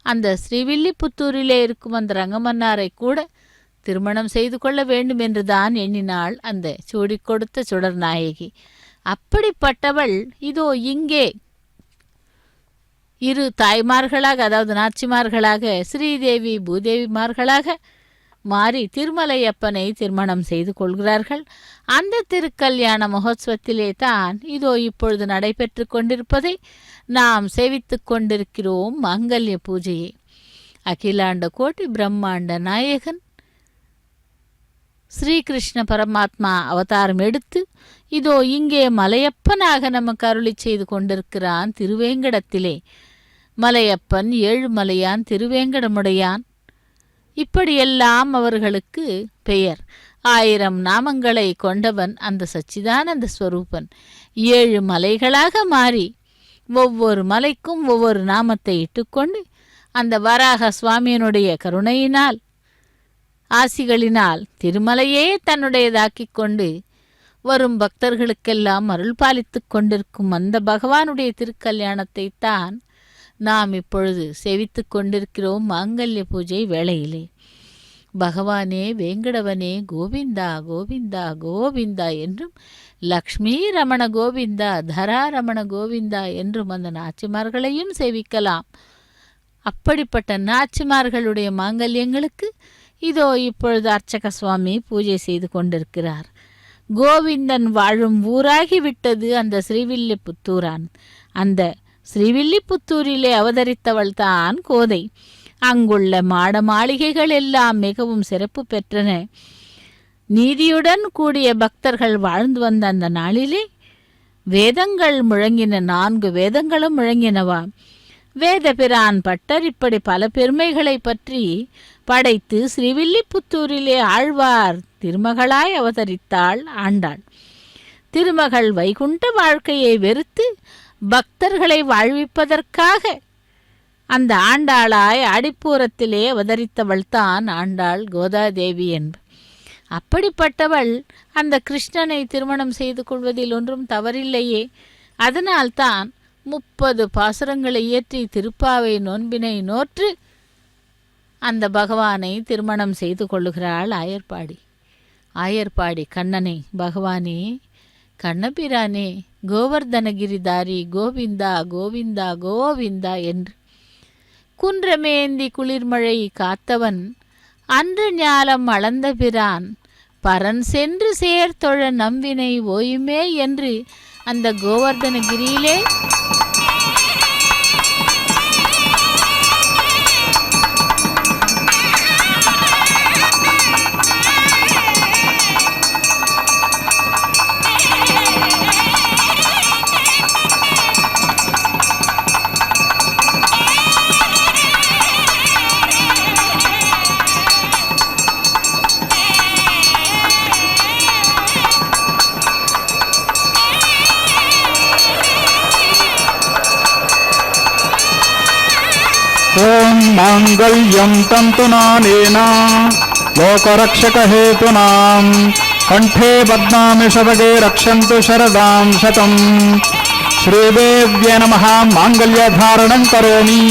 அந்த ஸ்ரீவில்லிபுத்தூரிலே இருக்கும் அந்த ரங்கமன்னாரை கூட திருமணம் செய்து கொள்ள வேண்டும் என்றுதான் எண்ணினாள் அந்த சூடி கொடுத்த சுடர்நாயகி. அப்படிப்பட்டவள் இதோ இங்கே இரு தாய்மார்களாக, அதாவது நாச்சிமார்களாக, ஸ்ரீதேவி பூதேவிமார்களாக மாறி திருமலையப்பனை திருமணம் செய்து கொள்கிறார்கள். அந்த திருக்கல்யாண மகோத்சவத்திலே தான் இதோ இப்பொழுது நடைபெற்று கொண்டிருப்பதை நாம் சேவித்து கொண்டிருக்கிறோம். மாங்கல்ய பூஜையை அகிலாண்ட கோட்டி பிரம்மாண்ட நாயகன் ஸ்ரீகிருஷ்ண பரமாத்மா அவதாரம் எடுத்து இதோ இங்கே மலையப்பனாக நமக்கு அருளி செய்து கொண்டிருக்கிறான் திருவேங்கடத்திலே. மலையப்பன், ஏழுமலையான், திருவேங்கடமுடையான், இப்படியெல்லாம் அவர்களுக்கு பெயர். 1000 நாமங்களை கொண்டவன் அந்த சச்சிதானந்த ஸ்வரூபன் 7 மலைகளாக மாறி ஒவ்வொரு மலைக்கும் ஒவ்வொரு நாமத்தை இட்டுக்கொண்டு அந்த வராக சுவாமியினுடைய கருணையினால் ஆசிகளினால் திருமலையே தன்னுடையதாக்கிக் கொண்டு வரும் பக்தர்களுக்கெல்லாம் அருள் பாலித்து கொண்டிருக்கும் அந்த பகவானுடைய திருக்கல்யாணத்தை தான் நாம் இப்பொழுது சேவித்து கொண்டிருக்கிறோம். மாங்கல்ய பூஜை வேளையிலே பகவானே வேங்கடவனே கோவிந்தா கோவிந்தா கோவிந்தா என்றும், லக்ஷ்மி ரமண கோவிந்தா, தரா ரமண கோவிந்தா என்றும் அந்த நாச்சிமார்களையும் சேவிக்கலாம். அப்படிப்பட்ட நாச்சிமார்களுடைய மாங்கல்யங்களுக்கு இதோ இப்பொழுது அர்ச்சக சுவாமி பூஜை செய்து கொண்டிருக்கிறார். கோவிந்தன் வாழும் ஊராகிவிட்டது அந்த ஸ்ரீவில்லிபுத்தூரான். அந்த ஸ்ரீவில்லிபுத்தூரிலே அவதரித்தவள் தான் கோதை. அங்குள்ள மாட மாளிகைகள் எல்லாம் மிகவும் சிறப்பு பெற்றன. நீதியுடன் கூடிய பக்தர்கள் வாழ்ந்து வந்த அந்த நாளிலே வேதங்கள் முழங்கின. 4 வேதங்களும் முழங்கினவா. வேதபிரான் பட்டர் இப்படி பல பெருமைகளை பற்றி படைத்து ஸ்ரீவில்லிபுத்தூரிலே ஆழ்வார் திருமகளாய் அவதரித்தாள் ஆண்டாள். திருமகள் வைகுண்ட வாழ்க்கையை வெறுத்து பக்தர்களை வாழ்விப்பதற்காக அந்த ஆண்டாளாய் அடிப்பூரத்திலே அவதரித்தவள் தான் ஆண்டாள் கோதாதேவி என்ப. அப்படிப்பட்டவள் அந்த கிருஷ்ணனை திருமணம் செய்து கொள்வதில் ஒன்றும் தவறில்லையே. அதனால்தான் 30 பாசுரங்களை இயற்றி திருப்பாவை நோன்பினை நோற்று அந்த பகவானை திருமணம் செய்து கொள்ளுகிறாள் ஆயர்பாடி. ஆயர்பாடி கண்ணனை, பகவானே கண்ணபிரானே கோவர்தனகிரிதாரி கோவிந்தா கோவிந்தா கோவிந்தா என்று குன்றமேந்தி குளிர்மழை காத்தவன் அன்று ஞாலம் அளந்த பிரான் பரன் சென்று சேர்த்தொழ நம்பினை ஓயுமே என்று அந்த கோவர்தனகிரியிலே ओम मांगल्यं तंतुनानेना लोकरक्षकहेतुनां कंठे बध्नामि शतके रक्षन्तु शरदां शतम् श्रीदेव्यै नमः मांगल्यधारणं करोमि।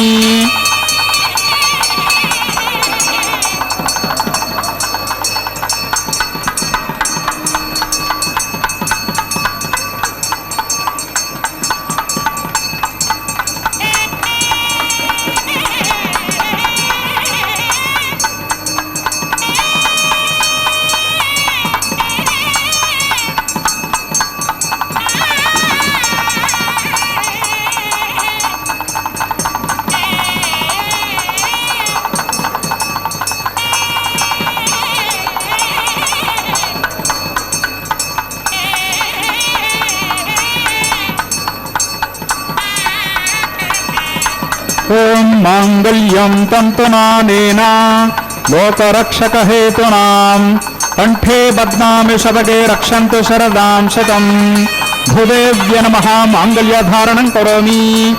ఓం మాంగళ్యం తంతునానేన లోకరక్షకహేతునాం కంఠే బధ్నామి శతకే రక్షంతు శరదాం శతం. భూదేవ్య నమః. మాంగళ్యధారణం కరోమి.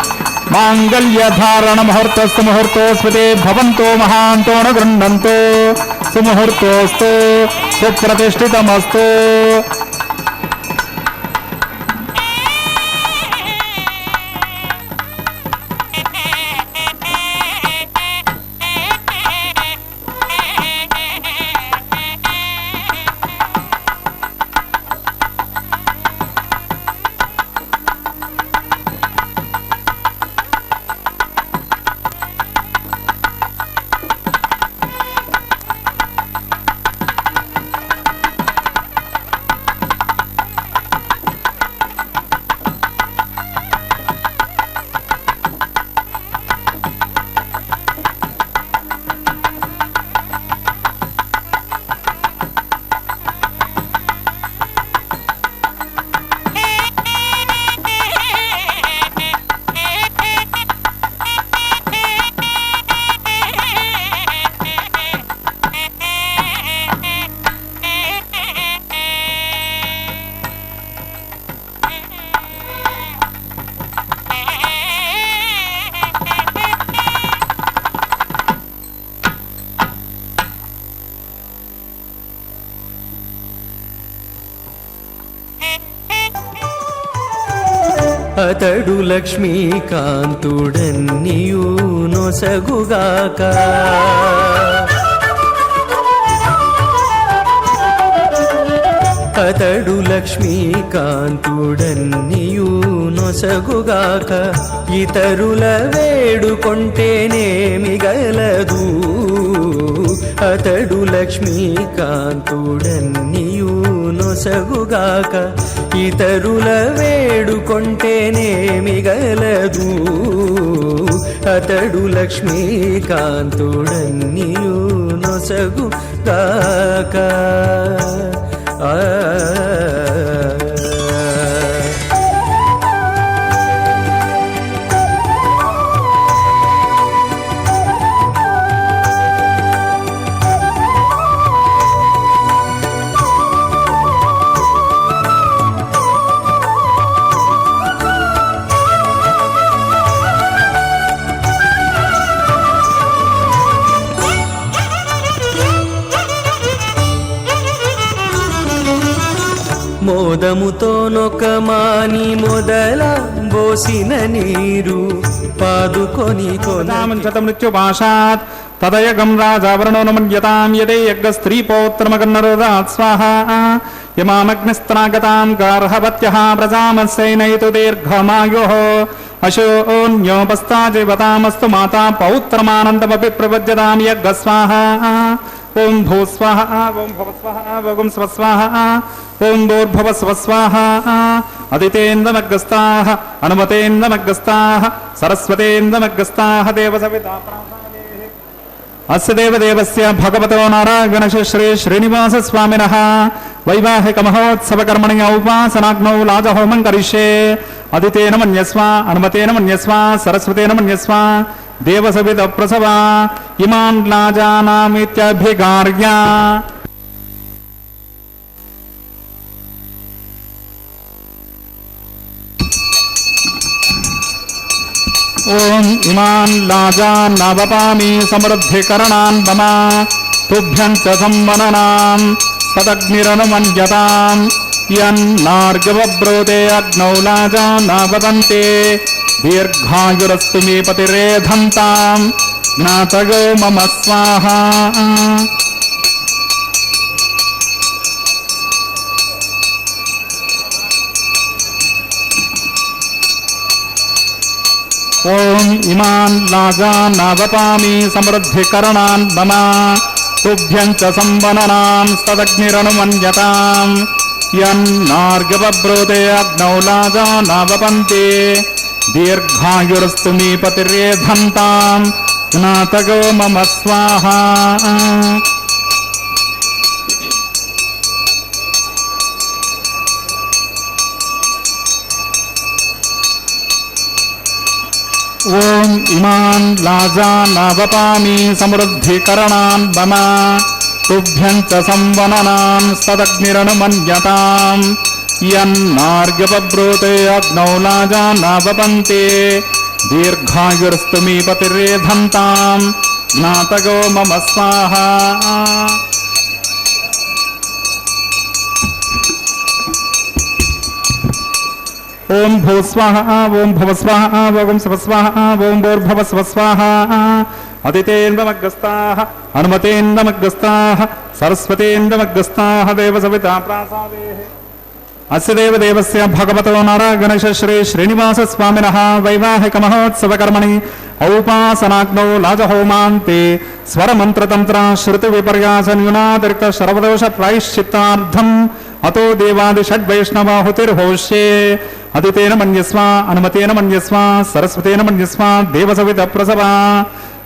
మాంగళ్యధారణ ముహూర్తస్తు ముహూర్తోస్మితే భవంతో మహాంతో న గృహ్ణంతో సుముహూర్తోస్తు సుప్రతిష్ఠితమస్తు. అతడు లక్ష్మీకాంతుడన్నియు నొసగుగాక. అతడు లక్ష్మీకాంతుడన్నియు నొసగుగాక. ఇతరుల వేడుకొంటేనేమి గలదు. అతడు లక్ష్మీకాంతుడన్నియు నొసగుగాక. ఇతరుల వేడుకొంటేనేమి గలదు. అతడు లక్ష్మీకాంతుడన్నియు నొసగుగాక. మోదముతో నొకమాని మొదల బోసిన నీరు పాదుకొని కొనామృత్యుపాశాత్ తదయగం రాజావరణో నమన్యతాం యదే యజ్ఞ స్త్రీ పౌత్రమగన్నరోదాత్ స్వాహా. యమామగ్నిస్త్రాగతాం గార్హవత్యః ప్రజామస్యైనైతు దీర్ఘమాయుః. అశోన్యోపస్తాజివతామస్తు మాతా పౌత్రమానందమపి ప్రపద్యతాం యజ్ఞ స్వాహా. ఓం భూ స్వాహ. ఓం భవ స్వాహ. ఓం స్వ స్వాహ. ఓం భూర్భువ స్వ స్వాహ. అదితేంద్రమగ్రస్తాః అనుమతేంద్రమగ్రస్తాః సరస్వతేంద్రమగ్రస్తాః దేవసవితా. అస్య దేవదేవస్య భగవతో నారాయణస్య శ్రీ శ్రీనివాస స్వామినః వైవాహిక మహోత్సవ కర్మణి ఉపాసనాగ్నౌ లాజహోమం కరిష్యే. అదితేన మన్యస్వ అనుమతేన మన్యస్వ సరస్వతేన మన్యస్వ దేవసవిత ప్రసవ ఇమాన్ లాజానామిత్యభిగార్య. ఓం ఇమాన్ లాజాన్ నవపామి సమృద్ధికరణాన్ మమ తుభ్యం చ సంవననాం తదగ్నిరనుమన్యతాం యన్నార్గవబ్రోతే అగ్నౌ లాజాన్ నవదంతే దీర్ఘాయురస్తు మే పతిరేధంతాం జ్ఞాతగో మమ స్వాహా. ఓం ఇమాన్ లాజాన్ నవపామి సమృద్ధికరణాన్ మమ తుభ్యం చ సంవననాం తదగ్నిరనుమన్యతాం యన్నార్గవబ్రోతే అగ్నౌ లాజాన్ నవపంతే దీర్ఘాయురస్తు మే పతిరేధంతాం జ్ఞాతగో మమ స్వాహా. ఓం ఇమాన్ లాజానావపామి సమృద్ధికరణాన్ మమ తుభ్యం చ సంవననాన్ సదగ్నిరనుమన్యతాం యన్నార్ఘ్యపబ్రూతే అగ్నౌ లాజానావపంతే దీర్ఘాయుర్స్తు మీ పతిరేధంతాం జ్ఞాతగో మమ స్వాహా. ఓం భూస్వాహ ఓం భవస్వాహ ఓం శవస్వాహ ఓం భూర్భవస్వస్వాహ. అదితేంద్రమగ్రస్తాః హనుమతేంద్రమగ్రస్తాః సరస్వతేంద్రమగ్రస్తాః దేవసవితా ప్రాసాదేః. అస్య దేవదేవస్య భగవతో నారాయణగణేశ శ్రీ శ్రీనివాస స్వామినః వైవాహిక మహోత్సవ కర్మణి ఔపాసనాగ్నౌ లాజహోమాంతే స్వరమంత్రతంత్ర శృతి విపర్యాస న్యూనాతిరిక్త శరవదోష ప్రాయశ్చిత్తార్థం అతో దేవాది షడ్వైష్ణవాహుతిర్హోష్యే. అదితేన మన్యస్వ అనుమతేన మన్యస్వ సరస్వతేన మన్యస్వ దేవసవిత ప్రసవ.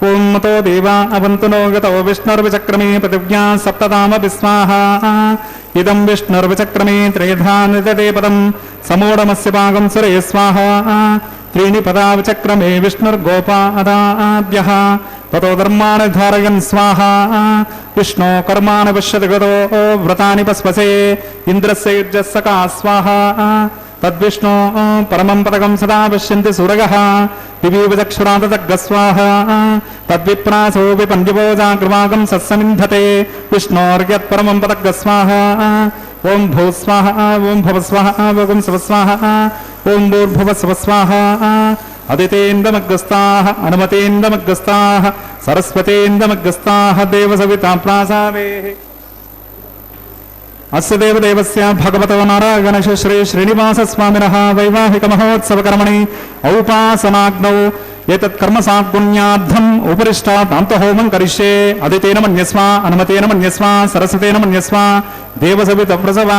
ఓం మతో దేవా అవంతునో గతో విష్ణుర్విచక్రమే పృథివ్యా సప్తధామపి స్వాహా. ఇదం విష్ణుర్విచక్రమే త్రేధా నిదతే పదం సమూఢమస్య భాగం సురే స్వాహా. త్రీణి పదా విచక్రమే విష్ణుర్గోపాదాభ్యః తతో ధర్మాణి ధారయన్ స్వాహా. విష్ణో కర్మాణి పశ్యతి గతో వ్రతాని పస్పసే ఇంద్రస్య యుజ్యస్సకా స్వాహా. తద్విష్ణో పరమం పదకం సదా పశ్యంతి సూరగః దివీవచక్షురాతగ్స్వాహా. తద్విప్రాసో విపండిపోజాగ్రవాగం సత్సమింధతే విష్ణోర్యత్పరమం పదగ్స్వాహా. ఓం భూస్వాహ ఓం భవస్వాహ ఓం శవస్వాహ ఓం భూర్భువస్వస్వాహ. అదితేంద్రమగ్రస్తాః అనుమతేంద్రమగ్రస్తాః సరస్వతేంద్రమగ్రస్తాః దేవసవితా ప్రాసాదేః. అస్య దేవదేవస్య భగవతో నారాయణగణేశ శ్రీ శ్రీనివాస స్వామినః వైవాహిక మహోత్సవ కర్మణి ఔపాసనాగ్నౌ ఏతత్ కర్మ సాగుణ్యార్థం ఉపరిష్టాత్ అంతహోమం కరిష్యే. అదితేన మన్యస్వ అనుమతేన మన్యస్వ సరస్వతేన మన్యస్వ దేవసవిత ప్రసవ.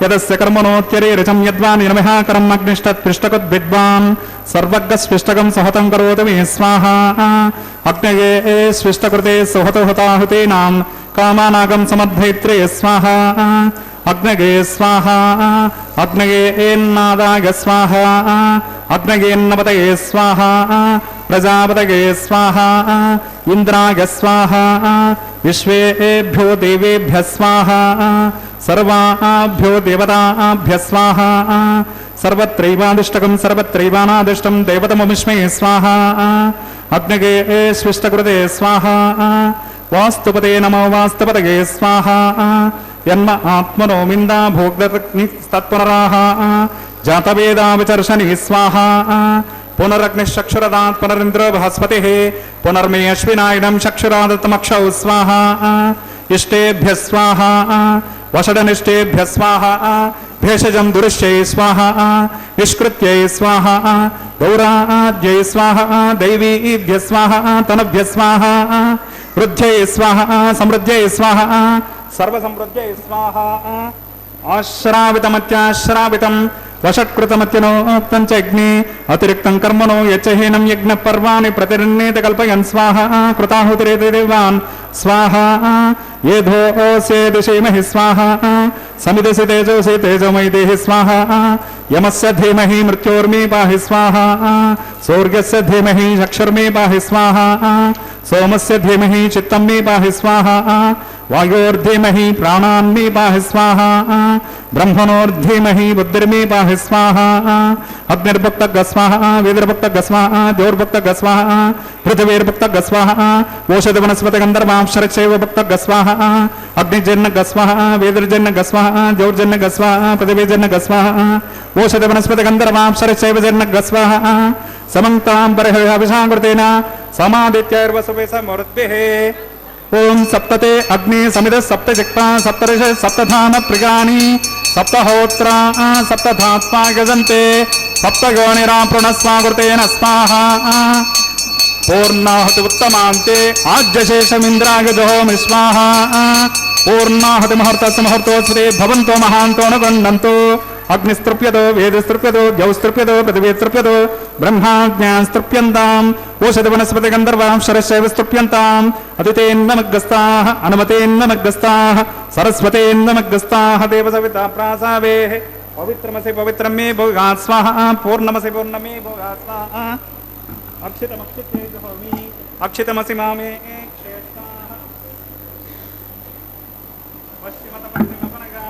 యదస్య కర్మణోత్యరేరచం యద్వా నిర్మహ కర్మ అగ్నిష్టత్పిష్టకద్ విద్వాన్ సర్వజ్ఞ స్పిష్టకం సహతం కరోతు మే స్వాహా. అగ్నయే స్పిష్టకృతే సుహతో హతాహుతేనాం కామానాగం సమర్థయిత్రే స్వాహా. అగ్నగే స్వాహా. అగ్నగేన్నాదాయ స్వాహా. అగ్నగేన్నపతయే స్వాహా. ప్రజాపతయే స్వాహా. ఇంద్రాయ స్వాహా. విశ్వేభ్యో దేవేభ్య స్వాహా. సర్వాభ్యో దేవతాభ్య స్వాహా. సర్వత్రైవాదిష్టకం సర్వత్రైవానాదిష్టం దేవతమమిష్మే స్వాహా. అగ్నగే స్విష్టకృతే స్వాహా. వాస్తుపతే నమో వాస్తుపతగే స్వాహా. యన్మ ఆత్మనో మిందా భోగ్దగ్నిస్తత్పునరాహ జాతవేదా విచర్షణి స్వాహా. పునరగ్నిశ్చక్షురదాత్ పునరింద్రో బృహస్పతిః పునర్మే అశ్వినాయనం చక్షురాదతమక్షౌ స్వాహా. ఇష్టేభ్య స్వాహా. వషడనిష్టేభ్య స్వాహా. భేషజం దురిష్యై స్వాహా. నిష్కృత్యై స్వాహా. గౌరాద్యై స్వాహా. దైవీభ్య స్వాహా. తనభ్య స్వాహా. వృద్ధ్యై స్వాహా. సమృద్ధ్యై స్వాహా. సర్వసమృద్ధ్యై స్వాహా. ఆశ్రావితమత్యాశ్రావితం వషట్కృతమత్యనోక్తం చ అగ్ని అతిరిక్తం కర్మణో యచ్చహీనం యజ్ఞ పర్వాణి ప్రతిర్ణేత కల్పయన్ స్వాహా. కృతాహుతిరేతి దేవాన్ స్వాహా. ఏధోసే దిశేమహి స్వాహా. సమిదసి తేజోసి తేజోమయి దేహి స్వాహా. యమస్య ధీమహి మృత్యోర్మే పాహి స్వాహా. సూర్యస్య ధీమహి చక్షుర్మే పాహి స్వాహా. సోమస్య ధీమహి చిత్తం మే పాహి స్వాహా. వాయోర్ధీమహి ప్రాణాన్మే పాహి స్వాహా. బ్రహ్మణోర్ధీమహి బుద్ధిర్మే పాహి స్వాహా. అగ్నిర్భక్తగ్గ స్వాహా. వేదిర్భక్తగ్గ స్వాహా. ద్యోర్భక్తగ్గ స్వాహా. పృథివీర్భక్తగ్గ స్వాహా. ఓషధి వనస్పతి గంధర్వాంశరక్షైవ భక్తగ్గ స్వాహా. అగ్నిజన్నగ్గ స్వాహా. వేదిర్జన్నగ్గ స్వాహా. ద్యోర్జన్నగ్గ స్వాహా. పృథివీజన్నగ్గ స్వాహా. ఓషధి వనస్పతి గంధర్వాంశరక్షైవ జన్నగ్గ స్వాహా. సమంతాం పరిహవిషాకృతేన సమాదిత్యైర్వసువే సమృద్భిః. ఓం సప్తతే అగ్ని సమిద సప్తశక్తా సప్తర్ష సప్తధాన ప్రియాణి సప్తహోత్రా సప్తధాత్మా గజంతే సప్తగోనిరాపృణస్వాకృతేన స్వాహా. పూర్ణాహుతి ఉత్తమాంతే ఆజ్యశేషమింద్రాయ జహోమి స్వాహా. పూర్ణాహుతి ముహూర్తస్య ముహూర్తోత్సతే భవంతో మహాంతో అనుగృహ్ణంతు. అగ్నిస్తృప్యతో వేదస్తృప్యతో ద్యౌస్తృప్యతో పృథివీస్తృప్యతో బ్రహ్మాజ్ఞాస్తృప్యంతాం. ఓషధి వనస్పతి గంధర్వాం శరశైవ స్తృప్యంతాం. అదితేన్నమగ్రస్తాః అనుమతేన్నమగ్రస్తాః సరస్వతేన్నమగ్రస్తాః దేవసవితా ప్రాసావేః. పవిత్రమసి పవిత్రం మే భోగాత్ స్వాహా. పూర్ణమసి పూర్ణమే భోగాత్ స్వాహా. అక్షితమక్షితే జహోమి అక్షితమసి మామే క్షేత్రాః పశ్చిమత పరిధిమపనగా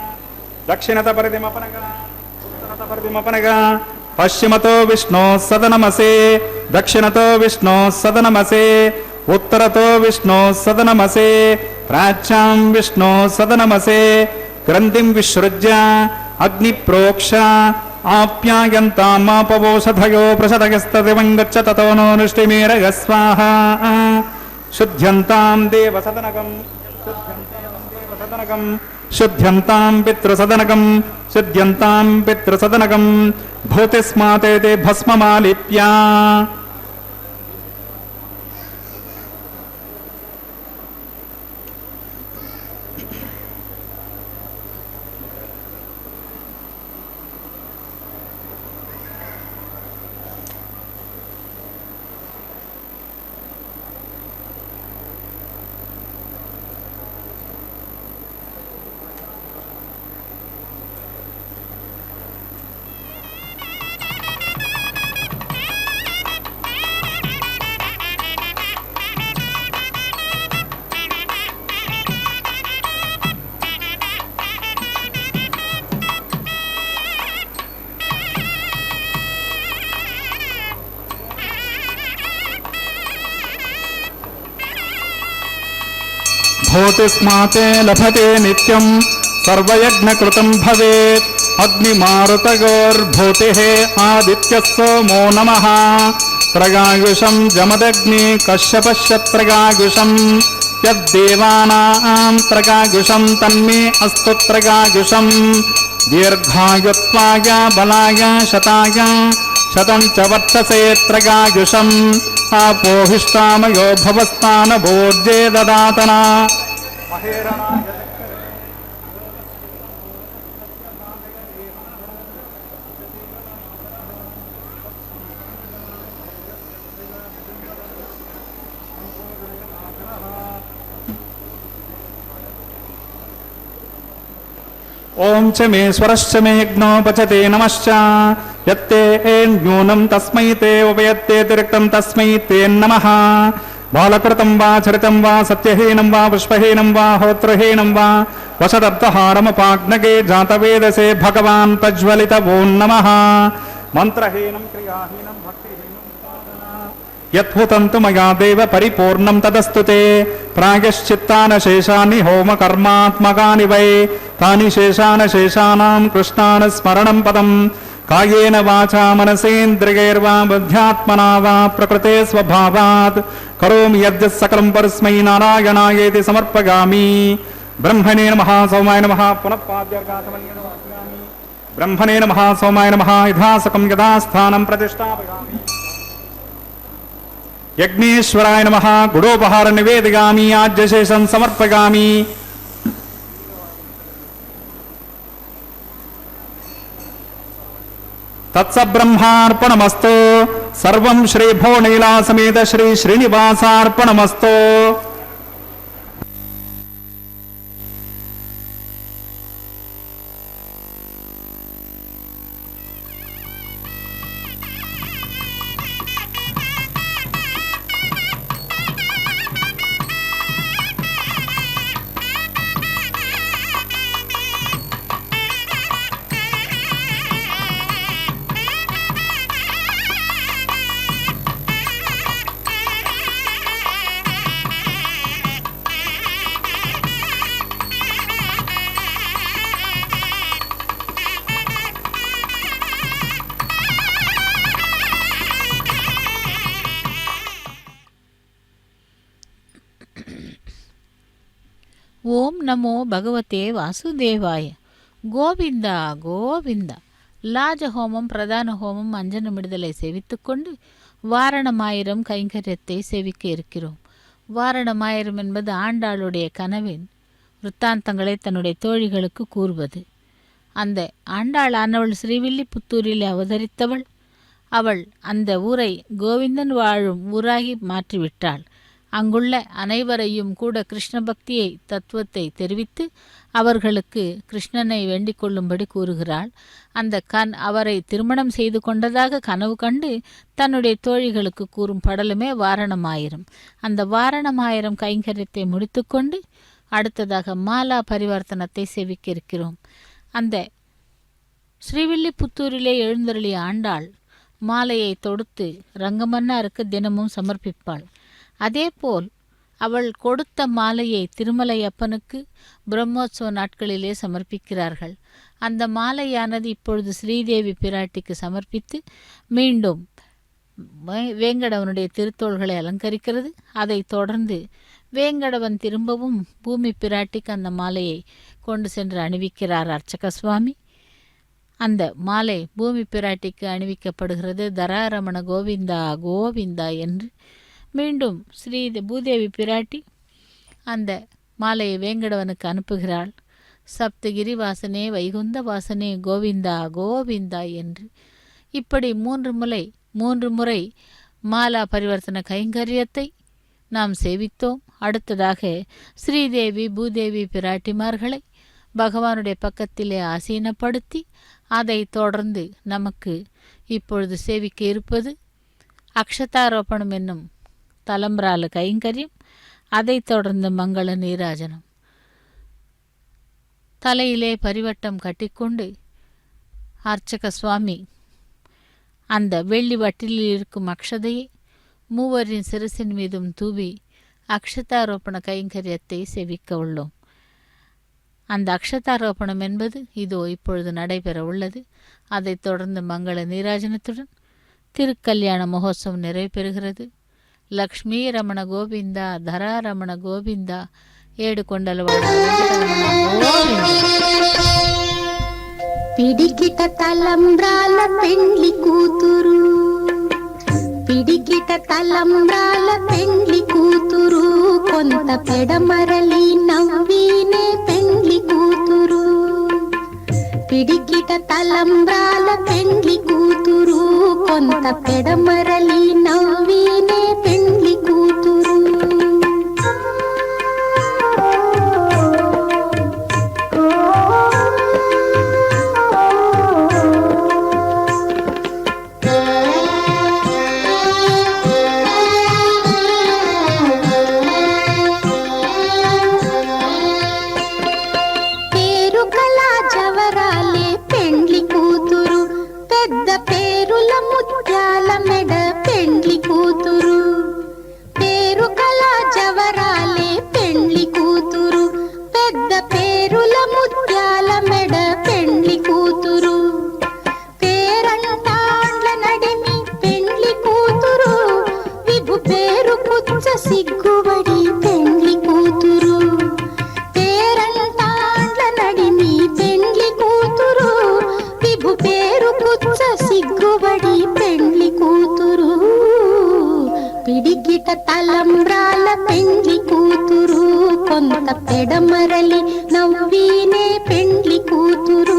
దక్షిణత పరిధిమపనగా ఉత్తరత పరిధిమపనగా పశ్చిమతో విష్ణో సదనమసే దక్షిణతో విష్ణో సదనమసే ఉత్తరతో విష్ణో సదనమసే ప్రాచ్యాం విష్ణో సదనమసే గ్రంథిం విసృజ్య అగ్ని ప్రోక్ష ఆప్యాయంతామాపవోషధయో ప్రసదగస్తదివం గచ్చ తతో నో నృష్టిమేరగ స్వాహా శుద్ధ్యంతాం దేవసదనకం శుద్ధ్యంతాం పితృసదనకం శుద్ధ్యంతాం పితృసదనకం భూతిస్మాతే భస్మమాలిప్యా భూతిస్మాతే లభతే నిత్యం సర్వయజ్ఞకృతం భవేత్ అగ్నిమారుతగోర్భూతిః ఆదిత్యः సోమో నమః త్రగాయుషం జమదగ్ని కశ్యపశ్యత్రగాయుషం యద్దేవానాం త్రగాయుషం తన్మే అస్తు త్రగాయుషం దీర్ఘాయుత్వాయ బలాయ శతాయ శతం చ వర్షసే త్రగాయుషం ఆపోహిష్టామయో భవస్థాన భోజ్యే దదాతన ఓం చ మే స్వరశ్చ మే యజ్ఞో పచతే నమశ్చ యత్తే న్యూనం తస్మై తే ఉపయత్తేతిరిక్తం తస్మై తే నమః బాలకృతం వా చరితం వా సత్యహీనం వా పుష్పహీనం వా హోత్రహీనం వా వసదర్థహారమపాగ్నగే జాతవేదసే భగవాన్ ప్రజ్వలిత ఓం నమః మంత్రహీనం క్రియాహీనం భక్తిహీనం యత్భుతం తు మయా దేవ పరిపూర్ణం తదస్తు తే ప్రాయశ్చిత్తానశేషాని హోమకర్మాత్మకాని వై తాని శేషానశేషానాం కృష్ణాన స్మరణం పదం కాయేన వాచా మనసేంద్రియైర్వా బుద్ధ్యాత్మనా వా ప్రకృతే స్వభావాత్ కరోమి యద్యత్ సకలం పరస్మై నారాయణాయేతి సమర్పయామి. బ్రహ్మణే నమః సౌమాయ నమః పునః పాద్యర్గాతమన్య నమః బ్రహ్మణే నమః సౌమాయ నమః యథాసకం యథాస్థానం ప్రతిష్టాపయామి. యజ్ఞేశ్వరాయ నమః గుడోపహార నివేదయామి ఆజ్యశేషం సమర్పయామి. తత్సబ్రహ్మార్పణమస్తు. సర్వం శ్రీ భోనీలా సమేత శ్రీ శ్రీనివాసార్పణమస్తు. ఓం నమో భగవతే వాసుదేవాయ. గోవింద గోవింದ. லாஜஹோமம் பிரதான ஹோமம் அஞ்சன விடுதலை சேவித்துக்கொண்டு வாரணமாயிரம் கைங்கரியத்தை சேவிக்க இருக்கிறோம். வாரணமாயிரம் என்பது ஆண்டாளுடைய கனவின் விற்த்தாந்தங்களை தன்னுடைய தோழிகளுக்கு கூறுவது. அந்த ஆண்டாளானவள் ஸ்ரீவில்லிபுத்தூரில் அவதரித்தவள். அவள் அந்த ஊரை கோவிந்தன் வாழும் ஊராகி மாற்றிவிட்டாள். அங்குள்ள அனைவரையும் கூட கிருஷ்ண பக்தியை தத்துவத்தை தெரிவித்து அவர்களுக்கு கிருஷ்ணனை வேண்டிக் கொள்ளும்படி கூறுகிறாள். அந்த அவரை திருமணம் செய்து கொண்டதாக கனவு கண்டு தன்னுடைய தோழிகளுக்கு கூறும் படலுமே வாரணமாயிரம். அந்த வாரணமாயிரம் கைங்கரியத்தை முடித்துக்கொண்டு அடுத்ததாக மாலா பரிவர்த்தனத்தை செவிக்க இருக்கிறோம். அந்த ஸ்ரீவில்லிபுத்தூரிலே எழுந்தருளிய ஆண்டாள் மாலையை தொடுத்து ரங்கமன்னாருக்கு தினமும் சமர்ப்பிப்பாள். அதேபோல் அவள் கொடுத்த மாலையை திருமலையப்பனுக்கு பிரம்மோற்சவ நாட்களிலே சமர்ப்பிக்கிறார்கள். அந்த மாலையானது இப்பொழுது ஸ்ரீதேவி பிராட்டிக்கு சமர்ப்பித்து மீண்டும் வேங்கடவனுடைய திருத்தோள்களை அலங்கரிக்கிறது. அதைத் தொடர்ந்து வேங்கடவன் திரும்பவும் பூமி பிராட்டிக்கு அந்த மாலையை கொண்டு சென்று அணிவிக்கிறார் அர்ச்சக சுவாமி. அந்த மாலை பூமி பிராட்டிக்கு அணிவிக்கப்படுகிறது. தராரமண கோவிந்தா கோவிந்தா என்று. மீண்டும் பூதேவி பிராட்டி அந்த மாலையை வேங்கடவனுக்கு அனுப்புகிறாள். சப்தகிரி வாசனே வைகுந்த வாசனே கோவிந்தா கோவிந்தா என்று. இப்படி மூன்று முறை மாலா பரிவர்த்தன கைங்கரியத்தை நாம் சேவித்தோம். அடுத்ததாக ஸ்ரீதேவி பூதேவி பிராட்டிமார்களை பகவானுடைய பக்கத்திலே ஆசீனப்படுத்தி அதை தொடர்ந்து நமக்கு இப்பொழுது சேவிக்க இருப்பது அக்ஷதாரோபணம் என்னும் தலம்பிரால கைங்கரியம். அதைத் தொடர்ந்து மங்கள நீராஜனம். தலையிலே பரிவட்டம் கட்டிக்கொண்டு அர்ச்சக சுவாமி அந்த வெள்ளி வட்டிலில் இருக்கும் அக்ஷதையை மூவரின் சிரசின் மீதும் தூவி அக்ஷதாரோபண கைங்கரியத்தை செவிக்க உள்ளோம். அந்த அக்ஷதாரோபணம் என்பது இதோ இப்பொழுது நடைபெற உள்ளது. அதைத் தொடர்ந்து மங்கள நீராஜனத்துடன் திருக்கல்யாண மகோத்சவம் நிறைவு பெறுகிறது. லக்ஷ்மீ ரமண கோவிந்தா தரா ரமண கோவிந்தா ఏడు కొండలవాడ పిడికిట తలంబ్రాల పెండ్లి కూతురు, పిడికిట తలంబ్రాల పెండ్లి కూతురు, కొంత పెడమరలి నవ్వినే పెండ్లి కూతురు. పిడికిట తలంబ్రాల పెండ్లి కూతురు, కొంత పెడమరలి నవ్వినే పెండ్లి కూతురు. సిగ్గుబడి పెండ్లి కూతురు, పేరంటాండ్ల నడిమి పెండ్లి కూతురు, విభు పేరు పుచ్చ సిగ్గుబడి పెండ్లి కూతురు. పిడికిట తలంబ్రాల పెండ్లి కూతురు, కొంత పెడమరలి నవ్వినే పెండ్లి కూతురు.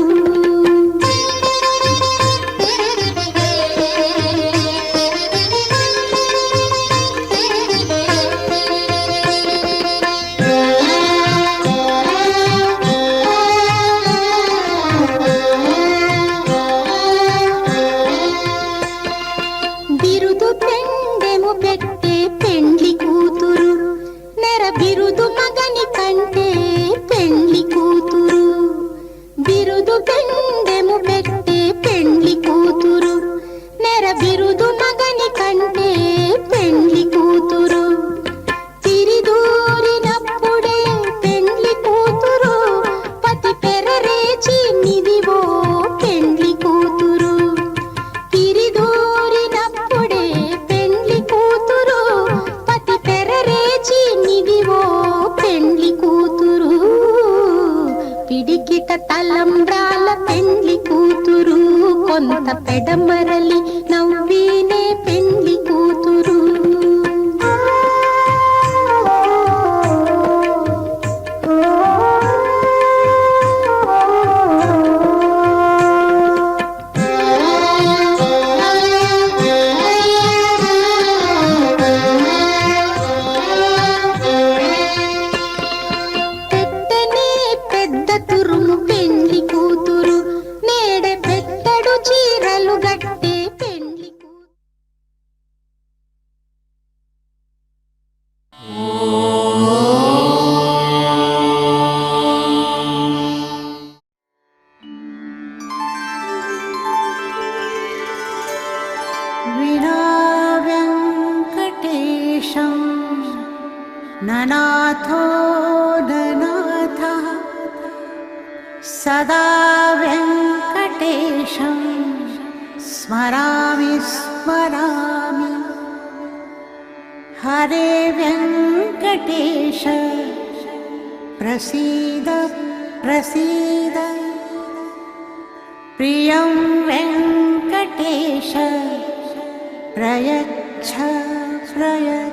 తలంబ్రాల పెండ్లి కూతురు, కొంత పెడమరలి నవ్వినే పెండ్లి కూతురు. विना वेङ्कटेशं ननाथो ननाथः सदा वेङ्कटेशं स्मरामि स्मरामि हरे वेङ्कटेश प्रसीद प्रसीद प्रियं वेङ्कटेश प्रयच्छ प्रयच्छ